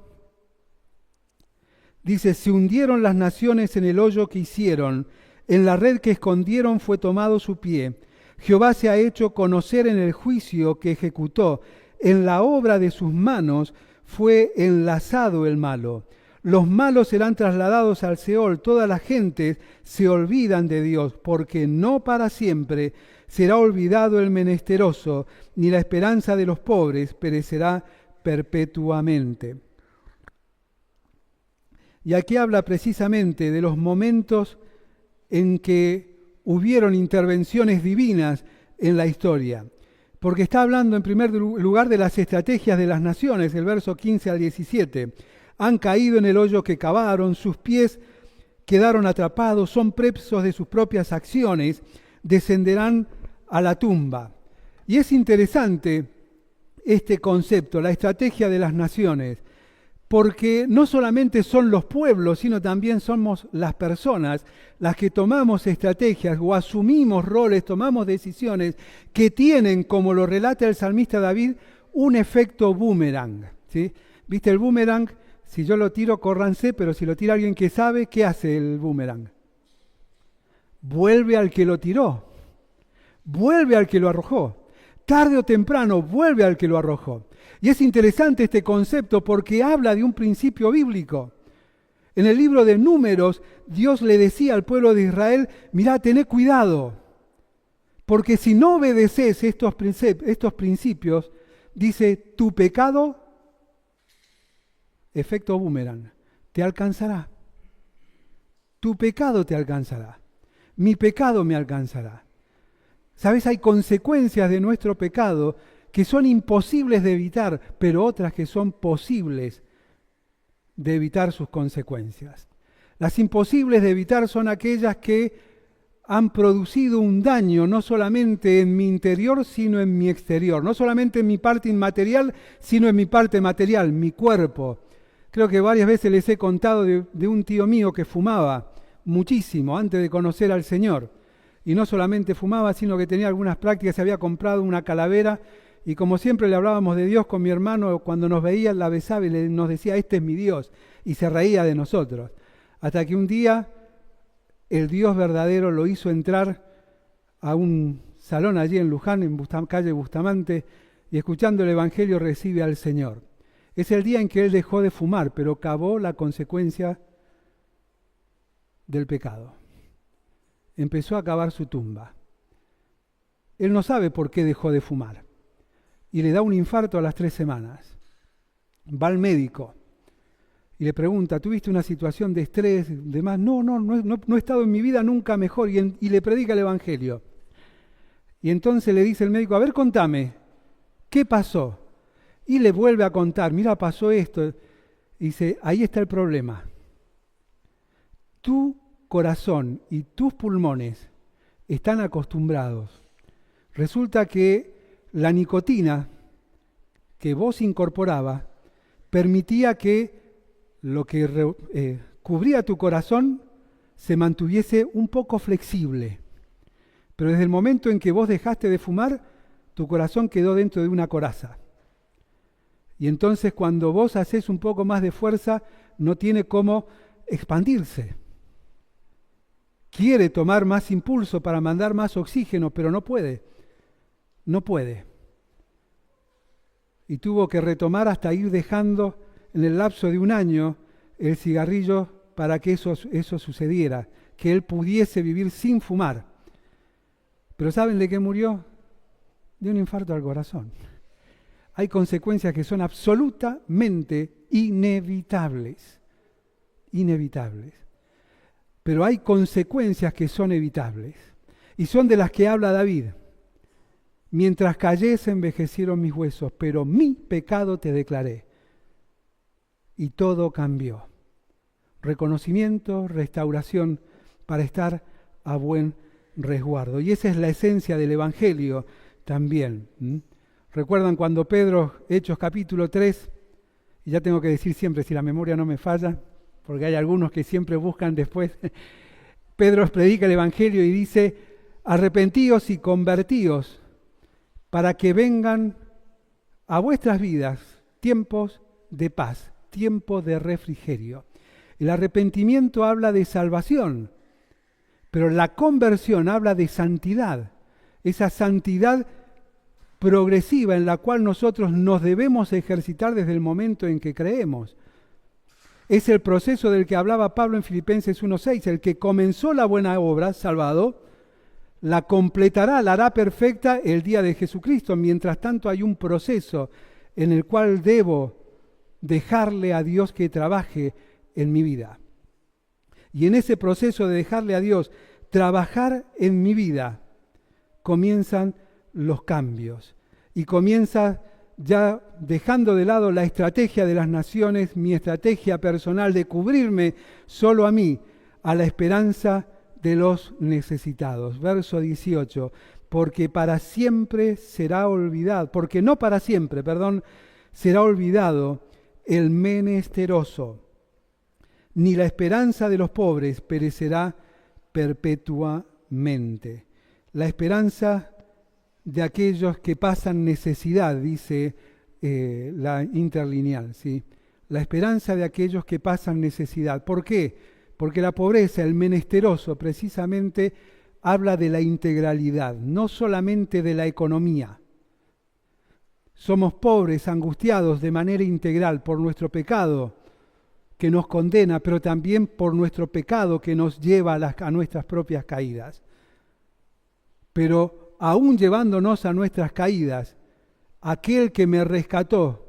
dice: se hundieron las naciones en el hoyo que hicieron, en la red que escondieron fue tomado su pie. Jehová se ha hecho conocer en el juicio que ejecutó, en la obra de sus manos fue enlazado el malo. Los malos serán trasladados al Seol, todas las gentes se olvidan de Dios, porque no para siempre será olvidado el menesteroso, ni la esperanza de los pobres perecerá perpetuamente. Y aquí habla precisamente de los momentos en que hubieron intervenciones divinas en la historia, porque está hablando en primer lugar de las estrategias de las naciones, el verso 15 al 17. Han caído en el hoyo que cavaron, sus pies quedaron atrapados, son presos de sus propias acciones, descenderán a la tumba. Y es interesante este concepto, la estrategia de las naciones, porque no solamente son los pueblos, sino también somos las personas las que tomamos estrategias o asumimos roles, tomamos decisiones que tienen, como lo relata el salmista David, un efecto boomerang, ¿sí? ¿Viste el boomerang? Si yo lo tiro, córranse, pero si lo tira alguien que sabe, ¿qué hace el boomerang? Vuelve al que lo tiró, vuelve al que lo arrojó. Tarde o temprano, vuelve al que lo arrojó. Y es interesante este concepto porque habla de un principio bíblico. En el libro de Números, Dios le decía al pueblo de Israel: mirá, tené cuidado, porque si no obedeces estos principios, dice, tu pecado, efecto boomerang, te alcanzará. Tu pecado te alcanzará. Mi pecado me alcanzará. ¿Sabes? Hay consecuencias de nuestro pecado que son imposibles de evitar, pero otras que son posibles de evitar sus consecuencias. Las imposibles de evitar son aquellas que han producido un daño no solamente en mi interior, sino en mi exterior. No solamente en mi parte inmaterial, sino en mi parte material, mi cuerpo. Creo que varias veces les he contado de un tío mío que fumaba muchísimo antes de conocer al Señor. Y no solamente fumaba, sino que tenía algunas prácticas, se había comprado una calavera y como siempre le hablábamos de Dios con mi hermano, cuando nos veía la besaba y nos decía, este es mi Dios, y se reía de nosotros. Hasta que un día el Dios verdadero lo hizo entrar a un salón allí en Luján, en calle Bustamante, y escuchando el Evangelio recibe al Señor. Es el día en que él dejó de fumar, pero cavó la consecuencia del pecado. Empezó a cavar su tumba. Él no sabe por qué dejó de fumar. Y le da un infarto a las 3 semanas. Va al médico y le pregunta, ¿tuviste una situación de estrés, demás? No he estado en mi vida nunca mejor. Y le predica el Evangelio. Y entonces le dice el médico, a ver, contame, ¿qué pasó? Y le vuelve a contar, mira, pasó esto. Y dice, ahí está el problema. Tu corazón y tus pulmones están acostumbrados. Resulta que la nicotina que vos incorporabas permitía que lo que cubría tu corazón se mantuviese un poco flexible. Pero desde el momento en que vos dejaste de fumar, tu corazón quedó dentro de una coraza. Y entonces cuando vos haces un poco más de fuerza, no tiene cómo expandirse. Quiere tomar más impulso para mandar más oxígeno, pero no puede. No puede. Y tuvo que retomar hasta ir dejando en el lapso de 1 año el cigarrillo para que eso sucediera, que él pudiese vivir sin fumar. Pero ¿saben de qué murió? De un infarto al corazón. Hay consecuencias que son absolutamente inevitables. Inevitables. Pero hay consecuencias que son evitables. Y son de las que habla David. Mientras callé se envejecieron mis huesos, pero mi pecado te declaré. Y todo cambió. Reconocimiento, restauración, para estar a buen resguardo. Y esa es la esencia del Evangelio también. ¿Recuerdan cuando Pedro, Hechos capítulo 3, y ya tengo que decir siempre si la memoria no me falla, porque hay algunos que siempre buscan después, Pedro predica el Evangelio y dice, arrepentíos y convertíos para que vengan a vuestras vidas tiempos de paz, tiempo de refrigerio. El arrepentimiento habla de salvación, pero la conversión habla de santidad, esa santidad progresiva en la cual nosotros nos debemos ejercitar desde el momento en que creemos. Es el proceso del que hablaba Pablo en Filipenses 1:6, el que comenzó la buena obra, salvado, la completará, la hará perfecta el día de Jesucristo. Mientras tanto hay un proceso en el cual debo dejarle a Dios que trabaje en mi vida. Y en ese proceso de dejarle a Dios trabajar en mi vida, comienzan los cambios. Y comienza ya dejando de lado la estrategia de las naciones, mi estrategia personal de cubrirme solo a mí, a la esperanza de los necesitados. Verso 18, porque no para siempre, será olvidado el menesteroso, ni la esperanza de los pobres perecerá perpetuamente. La esperanza de aquellos que pasan necesidad, dice la interlineal, ¿sí? La esperanza de aquellos que pasan necesidad. ¿Por qué? Porque la pobreza, el menesteroso, precisamente habla de la integralidad, no solamente de la economía. Somos pobres, angustiados de manera integral por nuestro pecado que nos condena, pero también por nuestro pecado que nos lleva a nuestras propias caídas. Pero aún llevándonos a nuestras caídas, aquel que me rescató,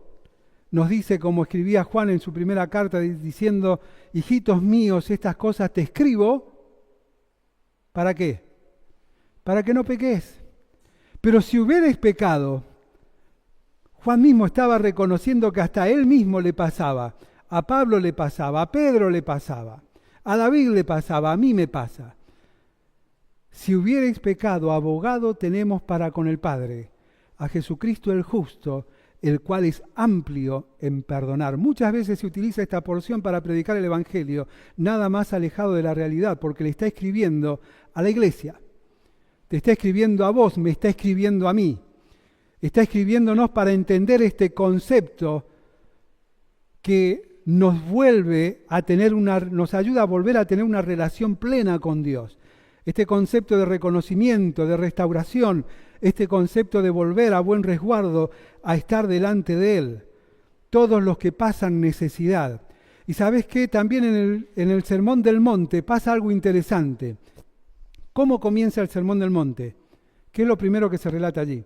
nos dice, como escribía Juan en su primera carta, diciendo, hijitos míos, estas cosas te escribo, ¿para qué? Para que no peques. Pero si hubierais pecado, Juan mismo estaba reconociendo que hasta a él mismo le pasaba, a Pablo le pasaba, a Pedro le pasaba, a David le pasaba, a mí me pasa. Si hubierais pecado, abogado tenemos para con el Padre, a Jesucristo el justo, el cual es amplio en perdonar. Muchas veces se utiliza esta porción para predicar el Evangelio, nada más alejado de la realidad, porque le está escribiendo a la iglesia, te está escribiendo a vos, me está escribiendo a mí, está escribiéndonos para entender este concepto que nos ayuda a volver a tener una relación plena con Dios. Este concepto de reconocimiento, de restauración, este concepto de volver a buen resguardo, a estar delante de Él. Todos los que pasan necesidad. Y ¿sabes qué? También en el Sermón del Monte pasa algo interesante. ¿Cómo comienza el Sermón del Monte? ¿Qué es lo primero que se relata allí?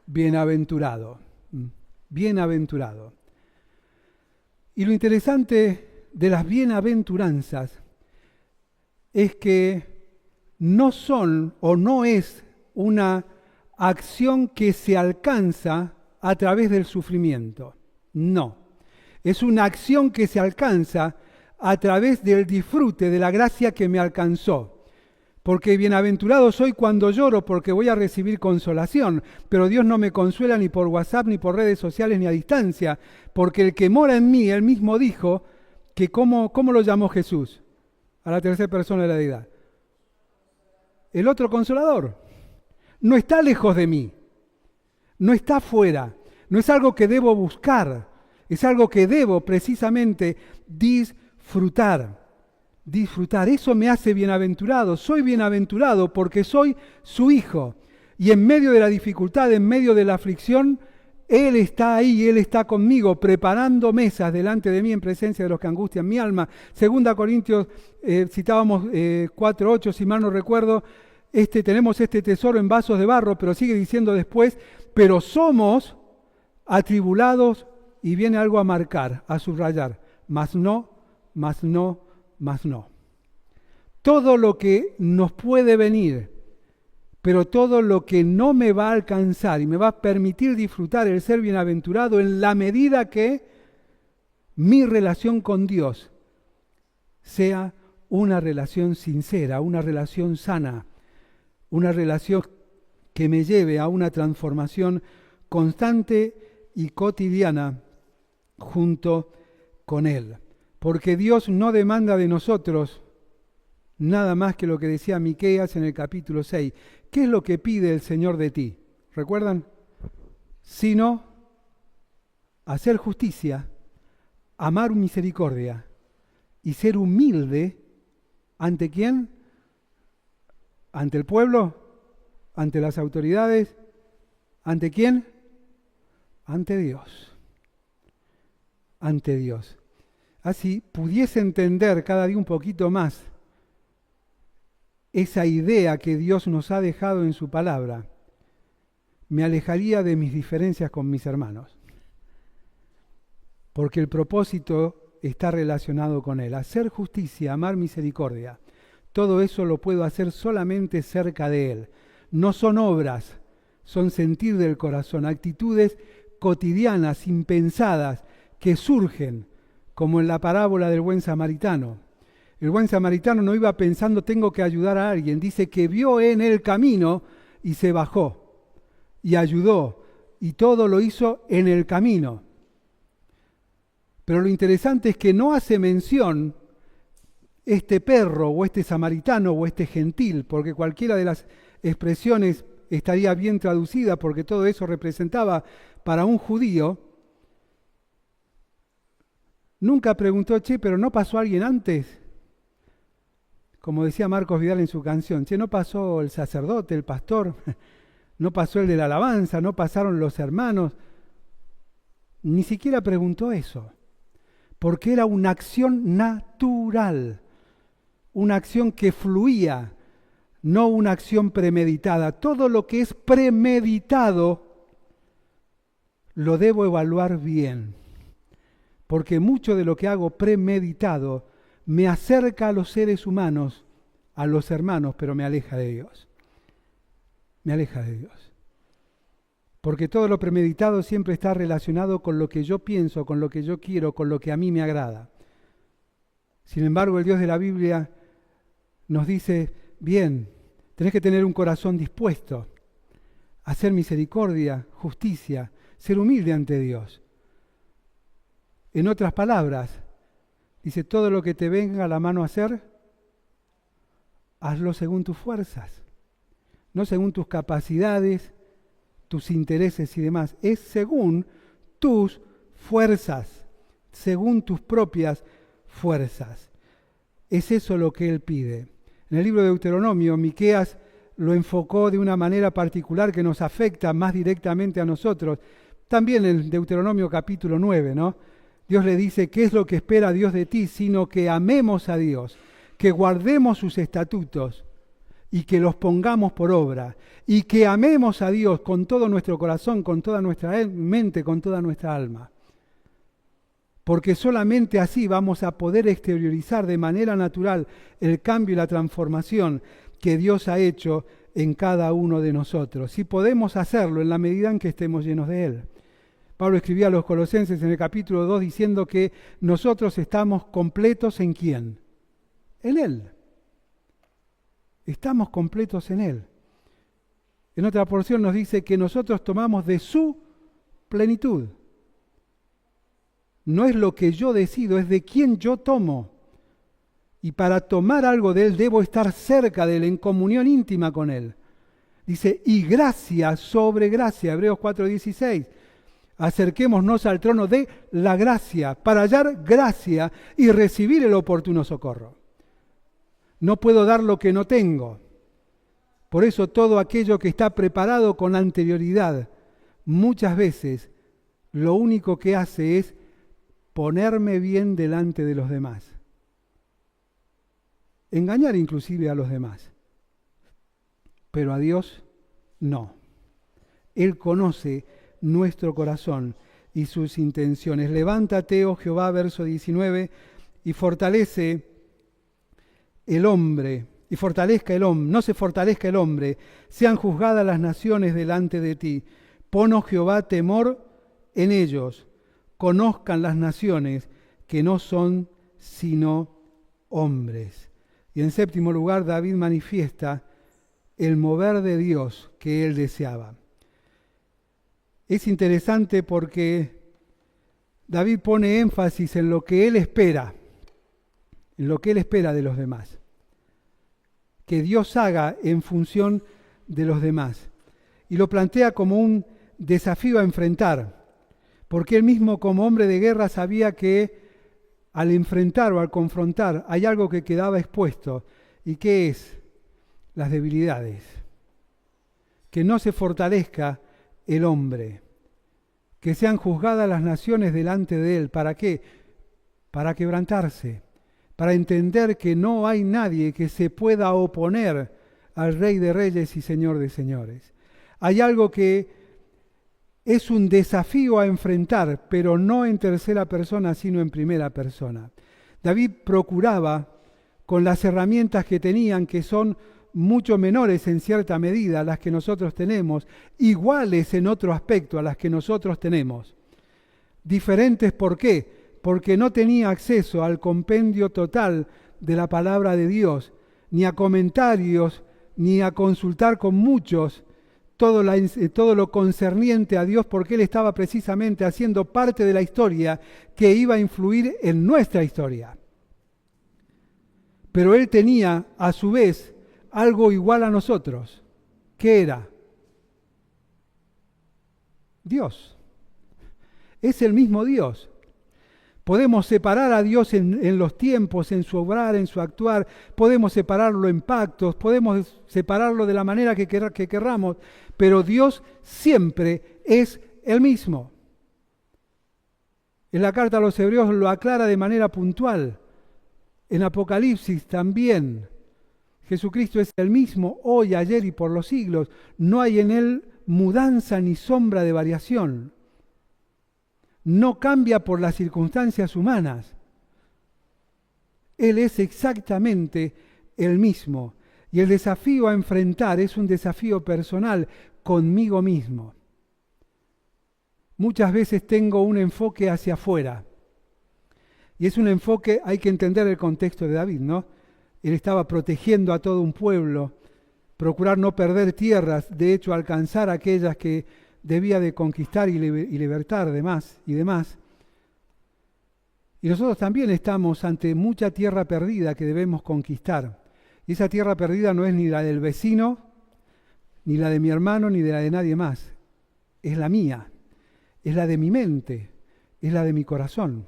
Bienaventurado. Bienaventurado. Y lo interesante de las bienaventuranzas es que no son o no es una acción que se alcanza a través del sufrimiento. No. Es una acción que se alcanza a través del disfrute de la gracia que me alcanzó. Porque bienaventurado soy cuando lloro porque voy a recibir consolación, pero Dios no me consuela ni por WhatsApp, ni por redes sociales, ni a distancia, porque el que mora en mí, Él mismo dijo que ¿cómo lo llamó Jesús? A la tercera persona de la deidad. El otro consolador. No está lejos de mí, no está fuera, no es algo que debo buscar, es algo que debo precisamente disfrutar. Disfrutar, eso me hace bienaventurado. Soy bienaventurado porque soy su hijo. Y en medio de la dificultad, en medio de la aflicción, Él está ahí, Él está conmigo, preparando mesas delante de mí en presencia de los que angustian mi alma. 2 Corintios, citábamos 4:8, si mal no recuerdo, tenemos este tesoro en vasos de barro, pero sigue diciendo después, pero somos atribulados, y viene algo a marcar, a subrayar, mas no. Todo lo que nos puede venir, pero todo lo que no me va a alcanzar y me va a permitir disfrutar el ser bienaventurado en la medida que mi relación con Dios sea una relación sincera, una relación sana, una relación que me lleve a una transformación constante y cotidiana junto con Él. Porque Dios no demanda de nosotros nada más que lo que decía Miqueas en el capítulo 6. ¿Qué es lo que pide el Señor de ti? ¿Recuerdan? Sino hacer justicia, amar misericordia y ser humilde. ¿Ante quién? ¿Ante el pueblo? ¿Ante las autoridades? ¿Ante quién? Ante Dios. Ante Dios. Así pudiese entender cada día un poquito más esa idea que Dios nos ha dejado en su palabra, me alejaría de mis diferencias con mis hermanos. Porque el propósito está relacionado con Él. Hacer justicia, amar misericordia. Todo eso lo puedo hacer solamente cerca de Él. No son obras, son sentir del corazón, actitudes cotidianas, impensadas, que surgen, como en la parábola del buen samaritano. El buen samaritano no iba pensando tengo que ayudar a alguien, dice que vio en el camino y se bajó y ayudó, y todo lo hizo en el camino. Pero lo interesante es que no hace mención este perro o este samaritano o este gentil, porque cualquiera de las expresiones estaría bien traducida, porque todo eso representaba para un judío. Nunca preguntó, che, pero ¿no pasó alguien antes? Como decía Marcos Vidal en su canción, che, ¿no pasó el sacerdote, el pastor? ¿No pasó el de la alabanza? ¿No pasaron los hermanos? Ni siquiera preguntó eso, porque era una acción natural, una acción que fluía, no una acción premeditada. Todo lo que es premeditado lo debo evaluar bien, porque mucho de lo que hago premeditado me acerca a los seres humanos, a los hermanos, pero me aleja de Dios. Me aleja de Dios. Porque todo lo premeditado siempre está relacionado con lo que yo pienso, con lo que yo quiero, con lo que a mí me agrada. Sin embargo, el Dios de la Biblia nos dice, bien, tenés que tener un corazón dispuesto a hacer misericordia, justicia, ser humilde ante Dios. En otras palabras, dice, todo lo que te venga a la mano a hacer, hazlo según tus fuerzas, no según tus capacidades, tus intereses y demás. Es según tus fuerzas, según tus propias fuerzas. Es eso lo que Él pide. En el libro de Deuteronomio, Miqueas lo enfocó de una manera particular que nos afecta más directamente a nosotros. También en Deuteronomio capítulo 9, ¿no? Dios le dice, ¿qué es lo que espera Dios de ti? Sino que amemos a Dios, que guardemos sus estatutos y que los pongamos por obra, y que amemos a Dios con todo nuestro corazón, con toda nuestra mente, con toda nuestra alma. Porque solamente así vamos a poder exteriorizar de manera natural el cambio y la transformación que Dios ha hecho en cada uno de nosotros. Y podemos hacerlo en la medida en que estemos llenos de Él. Pablo escribía a los Colosenses en el capítulo 2 diciendo que nosotros estamos completos ¿en quién? En Él. Estamos completos en Él. En otra porción nos dice que nosotros tomamos de su plenitud. No es lo que yo decido, es de quién yo tomo. Y para tomar algo de Él debo estar cerca de Él, en comunión íntima con Él. Dice, y gracia sobre gracia, Hebreos 4:16. Acerquémonos al trono de la gracia para hallar gracia y recibir el oportuno socorro. No puedo dar lo que no tengo. Por eso todo aquello que está preparado con anterioridad, muchas veces lo único que hace es ponerme bien delante de los demás. Engañar inclusive a los demás. Pero a Dios no. Él conoce nuestro corazón y sus intenciones. Levántate, oh Jehová, verso 19, y fortalece el hombre, y fortalezca el hombre, no se fortalezca el hombre, sean juzgadas las naciones delante de ti. Pon, oh Jehová, temor en ellos, conozcan las naciones que no son sino hombres. Y en séptimo lugar, David manifiesta el mover de Dios que él deseaba. Es interesante porque David pone énfasis en lo que él espera, en lo que él espera de los demás. que Dios haga en función de los demás. Y lo plantea como un desafío a enfrentar, porque él mismo como hombre de guerra sabía que al enfrentar o al confrontar hay algo que quedaba expuesto. ¿Y qué es? Las debilidades. Que no se fortalezca el hombre, que sean juzgadas las naciones delante de él. ¿Para qué? Para quebrantarse, para entender que no hay nadie que se pueda oponer al Rey de Reyes y Señor de Señores. Hay algo que es un desafío a enfrentar, pero no en tercera persona, sino en primera persona. David procuraba, con las herramientas que tenían, que son mucho menores en cierta medida a las que nosotros tenemos, iguales en otro aspecto a las que nosotros tenemos. Diferentes, ¿por qué? Porque no tenía acceso al compendio total de la palabra de Dios, ni a comentarios, ni a consultar con muchos todo lo concerniente a Dios, porque él estaba precisamente haciendo parte de la historia que iba a influir en nuestra historia. Pero él tenía, a su vez, algo igual a nosotros. ¿Qué era? Dios. Es el mismo Dios. Podemos separar a Dios en los tiempos, en su obrar, en su actuar. Podemos separarlo en pactos, podemos separarlo de la manera que querramos, pero Dios siempre es el mismo. En la carta a los Hebreos lo aclara de manera puntual. En Apocalipsis también. Jesucristo es el mismo hoy, ayer y por los siglos. No hay en él mudanza ni sombra de variación. No cambia por las circunstancias humanas. Él es exactamente el mismo. Y el desafío a enfrentar es un desafío personal conmigo mismo. Muchas veces tengo un enfoque hacia afuera. Y es un enfoque, hay que entender el contexto de David, ¿no? Él estaba protegiendo a todo un pueblo, procurar no perder tierras, de hecho alcanzar aquellas que debía de conquistar y libertar y demás. Y nosotros también estamos ante mucha tierra perdida que debemos conquistar. Y esa tierra perdida no es ni la del vecino, ni la de mi hermano, ni de la de nadie más. Es la mía, es la de mi mente, es la de mi corazón.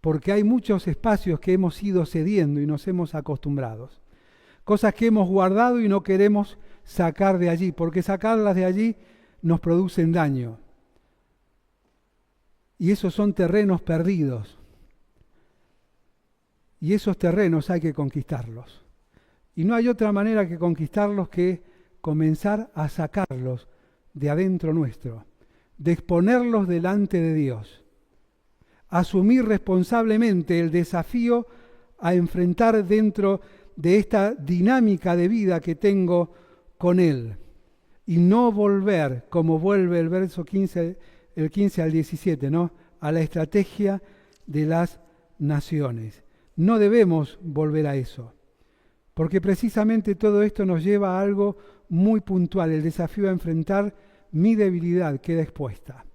Porque hay muchos espacios que hemos ido cediendo y nos hemos acostumbrado. Cosas que hemos guardado y no queremos sacar de allí, porque sacarlas de allí nos producen daño. Y esos son terrenos perdidos. Y esos terrenos hay que conquistarlos. Y no hay otra manera que conquistarlos que comenzar a sacarlos de adentro nuestro, de exponerlos delante de Dios. Asumir responsablemente el desafío a enfrentar dentro de esta dinámica de vida que tengo con Él. Y no volver, como vuelve el verso 15, el 15 al 17, ¿no? A la estrategia de las naciones. No debemos volver a eso, porque precisamente todo esto nos lleva a algo muy puntual. El desafío a enfrentar mi debilidad queda expuesta.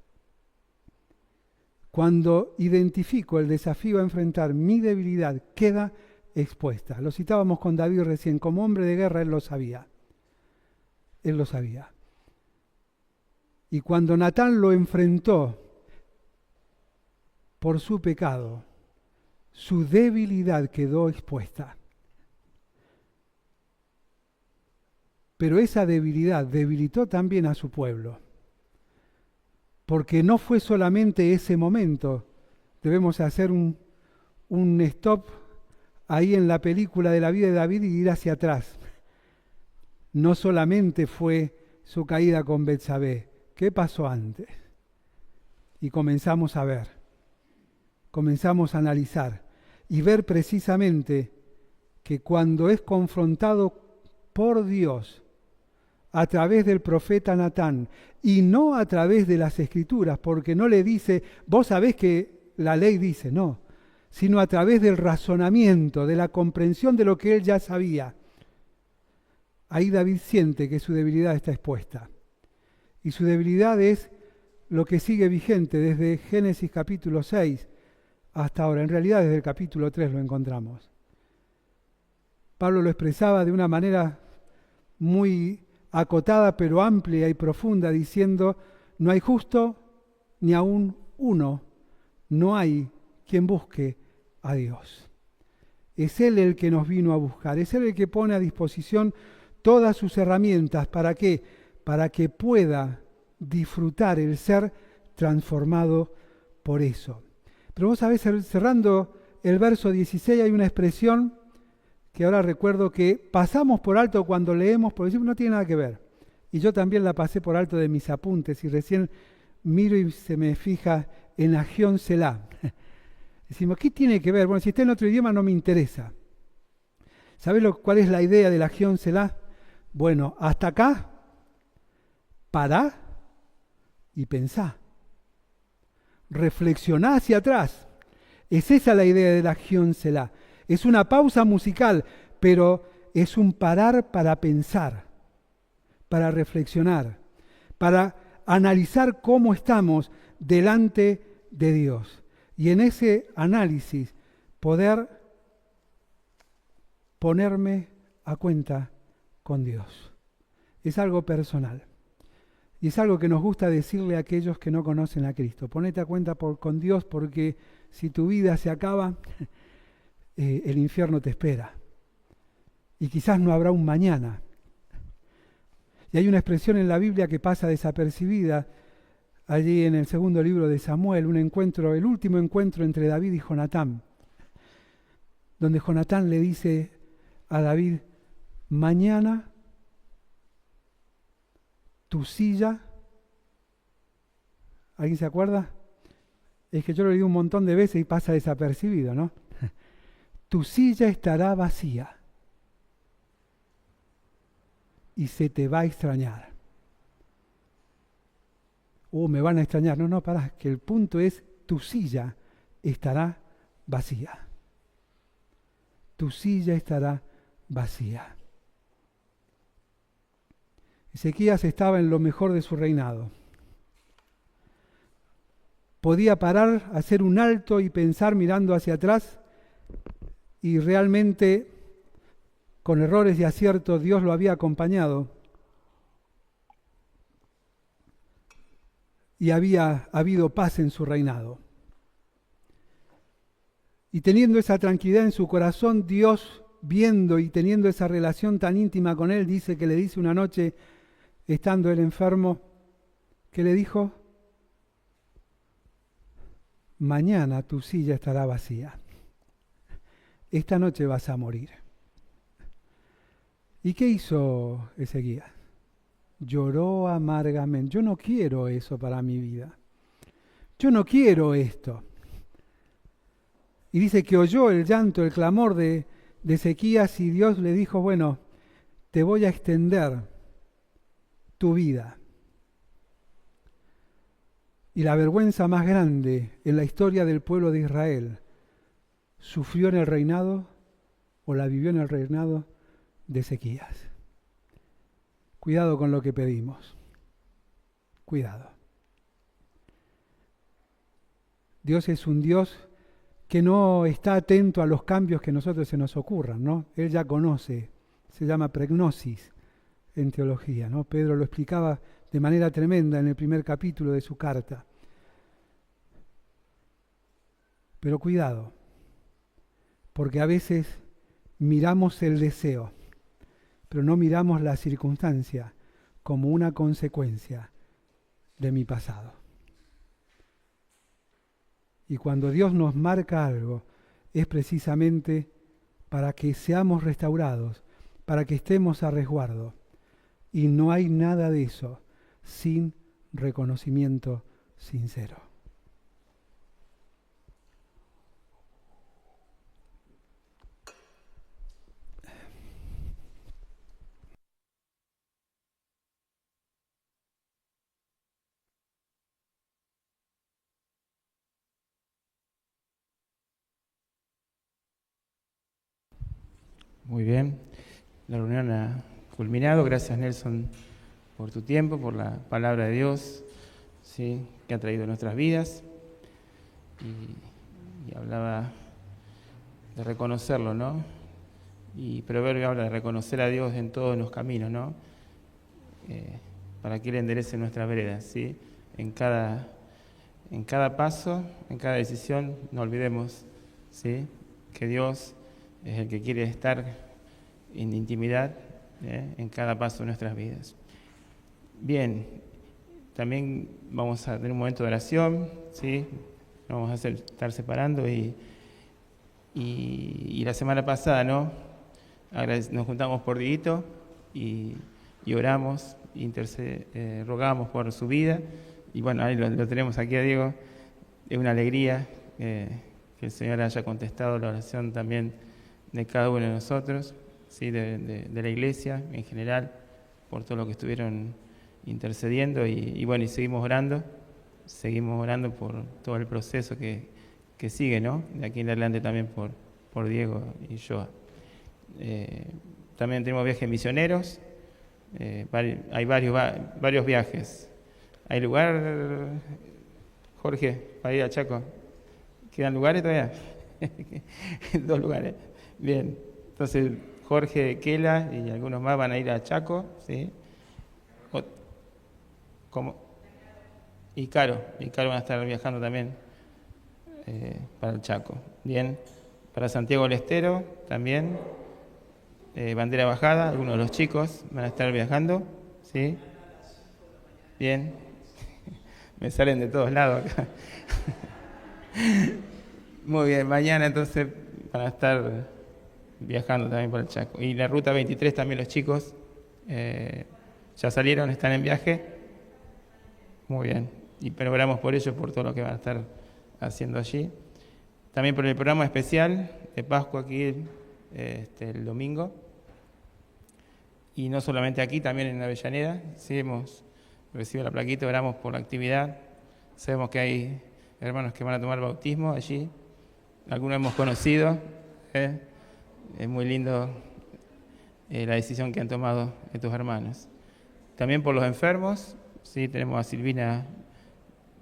Cuando identifico el desafío a enfrentar mi debilidad, queda expuesta. Lo citábamos con David recién, como hombre de guerra él lo sabía. Él lo sabía. Y cuando Natán lo enfrentó por su pecado, su debilidad quedó expuesta. Pero esa debilidad debilitó también a su pueblo. Porque no fue solamente ese momento. Debemos hacer un stop ahí en la película de la vida de David y ir hacia atrás. No solamente fue su caída con Betsabé. ¿Qué pasó antes? Y comenzamos a ver, comenzamos a analizar y ver precisamente que cuando es confrontado por Dios a través del profeta Natán y no a través de las Escrituras, porque no le dice, vos sabés que la ley dice, no, sino a través del razonamiento, de la comprensión de lo que él ya sabía. Ahí David siente que su debilidad está expuesta. Y su debilidad es lo que sigue vigente desde Génesis capítulo 6 hasta ahora. En realidad desde el capítulo 3 lo encontramos. Pablo lo expresaba de una manera muy acotada pero amplia y profunda, diciendo, no hay justo ni aún uno, no hay quien busque a Dios. Es Él el que nos vino a buscar, es Él el que pone a disposición todas sus herramientas. ¿Para qué? Para que pueda disfrutar el ser transformado por eso. Pero vos sabés, cerrando el verso 16 hay una expresión que ahora recuerdo que pasamos por alto cuando leemos, porque decimos no tiene nada que ver. Y yo también la pasé por alto de mis apuntes y recién miro y se me fija en Agión Selá. Decimos, ¿qué tiene que ver? Bueno, si está en otro idioma no me interesa. ¿Sabés cuál es la idea de la Agión Selá? Bueno, hasta acá, pará y pensá. Reflexioná hacia atrás. Es esa la idea de la Agión Selá. Es una pausa musical, pero es un parar para pensar, para reflexionar, para analizar cómo estamos delante de Dios. Y en ese análisis poder ponerme a cuenta con Dios. Es algo personal. Y es algo que nos gusta decirle a aquellos que no conocen a Cristo. Ponete a cuenta con Dios, porque si tu vida se acaba, el infierno te espera. Y quizás no habrá un mañana. Y hay una expresión en la Biblia que pasa desapercibida, allí en el segundo libro de Samuel, el último encuentro entre David y Jonatán, donde Jonatán le dice a David, mañana tu silla, ¿alguien se acuerda? Es que yo lo leí un montón de veces y pasa desapercibido, ¿no? Tu silla estará vacía y se te va a extrañar. Me van a extrañar. No, pará, que el punto es, tu silla estará vacía. Tu silla estará vacía. Ezequías estaba en lo mejor de su reinado. Podía parar, hacer un alto y pensar mirando hacia atrás, y realmente con errores y aciertos Dios lo había acompañado. Y había habido paz en su reinado. Y teniendo esa tranquilidad en su corazón, Dios, viendo y teniendo esa relación tan íntima con él, dice que le dice una noche, estando él enfermo, que le dijo, mañana tu silla estará vacía. Esta noche vas a morir. ¿Y qué hizo Ezequías? Lloró amargamente. Yo no quiero eso para mi vida. Yo no quiero esto. Y dice que oyó el llanto, el clamor de Ezequías, y Dios le dijo, bueno, te voy a extender tu vida. Y la vergüenza más grande en la historia del pueblo de Israel sufrió en el reinado, o la vivió en el reinado de Ezequías. Cuidado con lo que pedimos. Cuidado. Dios es un Dios que no está atento a los cambios que a nosotros se nos ocurran, ¿no? Él ya conoce, se llama pregnosis en teología, ¿no? Pedro lo explicaba de manera tremenda en el primer capítulo de su carta. Pero cuidado, porque a veces miramos el deseo, pero no miramos la circunstancia como una consecuencia de mi pasado. Y cuando Dios nos marca algo, es precisamente para que seamos restaurados, para que estemos a resguardo. Y no hay nada de eso sin reconocimiento sincero. Muy bien, la reunión ha culminado. Gracias, Nelson, por tu tiempo, por la palabra de Dios, ¿sí?, que ha traído nuestras vidas. Y hablaba de reconocerlo, ¿no? Y Proverbio habla de reconocer a Dios en todos los caminos, ¿no? Para que Él enderece nuestras veredas, ¿sí? En cada paso, en cada decisión, no olvidemos, ¿sí? Que Dios es el que quiere estar en intimidad, en cada paso de nuestras vidas. Bien, también vamos a tener un momento de oración, ¿sí? Nos vamos a estar separando y la semana pasada, ¿no? Nos juntamos por Dieguito y oramos, rogamos por su vida. Y bueno, ahí lo tenemos aquí a Diego. Es una alegría que el Señor haya contestado la oración también de cada uno de nosotros, ¿sí? de la iglesia en general, por todo lo que estuvieron intercediendo. Y bueno, y seguimos orando por todo el proceso que sigue, ¿no? De aquí en adelante también por Diego y Joa. También tenemos viajes misioneros, hay varios viajes. ¿Hay lugar, Jorge, para ir a Chaco? ¿Quedan lugares todavía? 2 lugares. Bien, entonces Jorge, Kela y algunos más van a ir a Chaco, ¿sí? ¿Cómo? Y Caro van a estar viajando también para el Chaco. Bien, para Santiago del Estero también, bandera bajada, algunos de los chicos van a estar viajando, ¿sí? Bien, me salen de todos lados acá. Muy bien, mañana entonces van a estar viajando también por el Chaco. Y la ruta 23 también los chicos ya salieron, están en viaje. Muy bien, pero oramos por ellos, por todo lo que van a estar haciendo allí. También por el programa especial de Pascua aquí el domingo. Y no solamente aquí, también en Avellaneda. Sí, hemos recibido la plaquita, oramos por la actividad. Sabemos que hay hermanos que van a tomar bautismo allí. Algunos hemos conocido. Es muy lindo la decisión que han tomado estos hermanos. También por los enfermos. Sí, tenemos a Silvina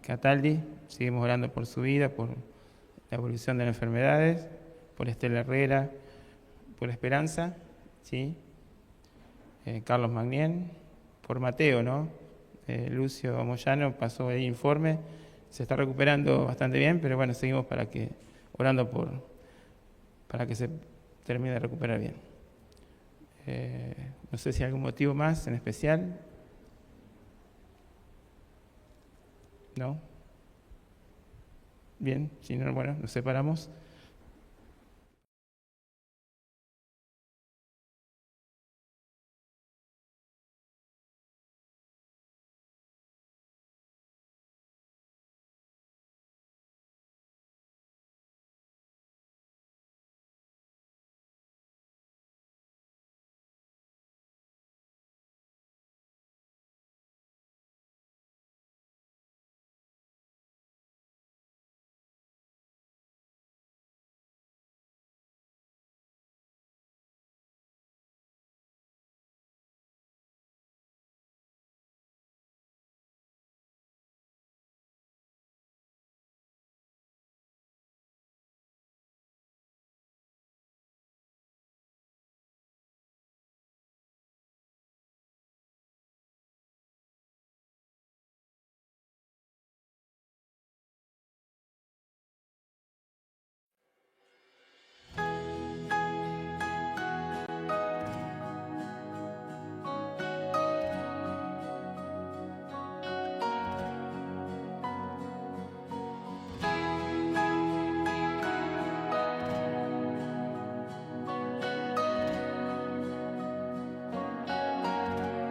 Cataldi. Seguimos orando por su vida, por la evolución de las enfermedades, por Estela Herrera, por Esperanza, ¿sí? Carlos Magnien, por Mateo, ¿no? Lucio Moyano pasó el informe, se está recuperando bastante bien, pero bueno, seguimos orando para que se termine de recuperar bien. No sé si hay algún motivo más en especial. ¿No? Bien, si no, bueno, nos separamos.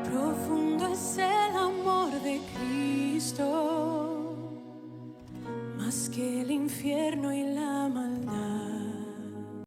Profundo es el amor de Cristo, más que el infierno y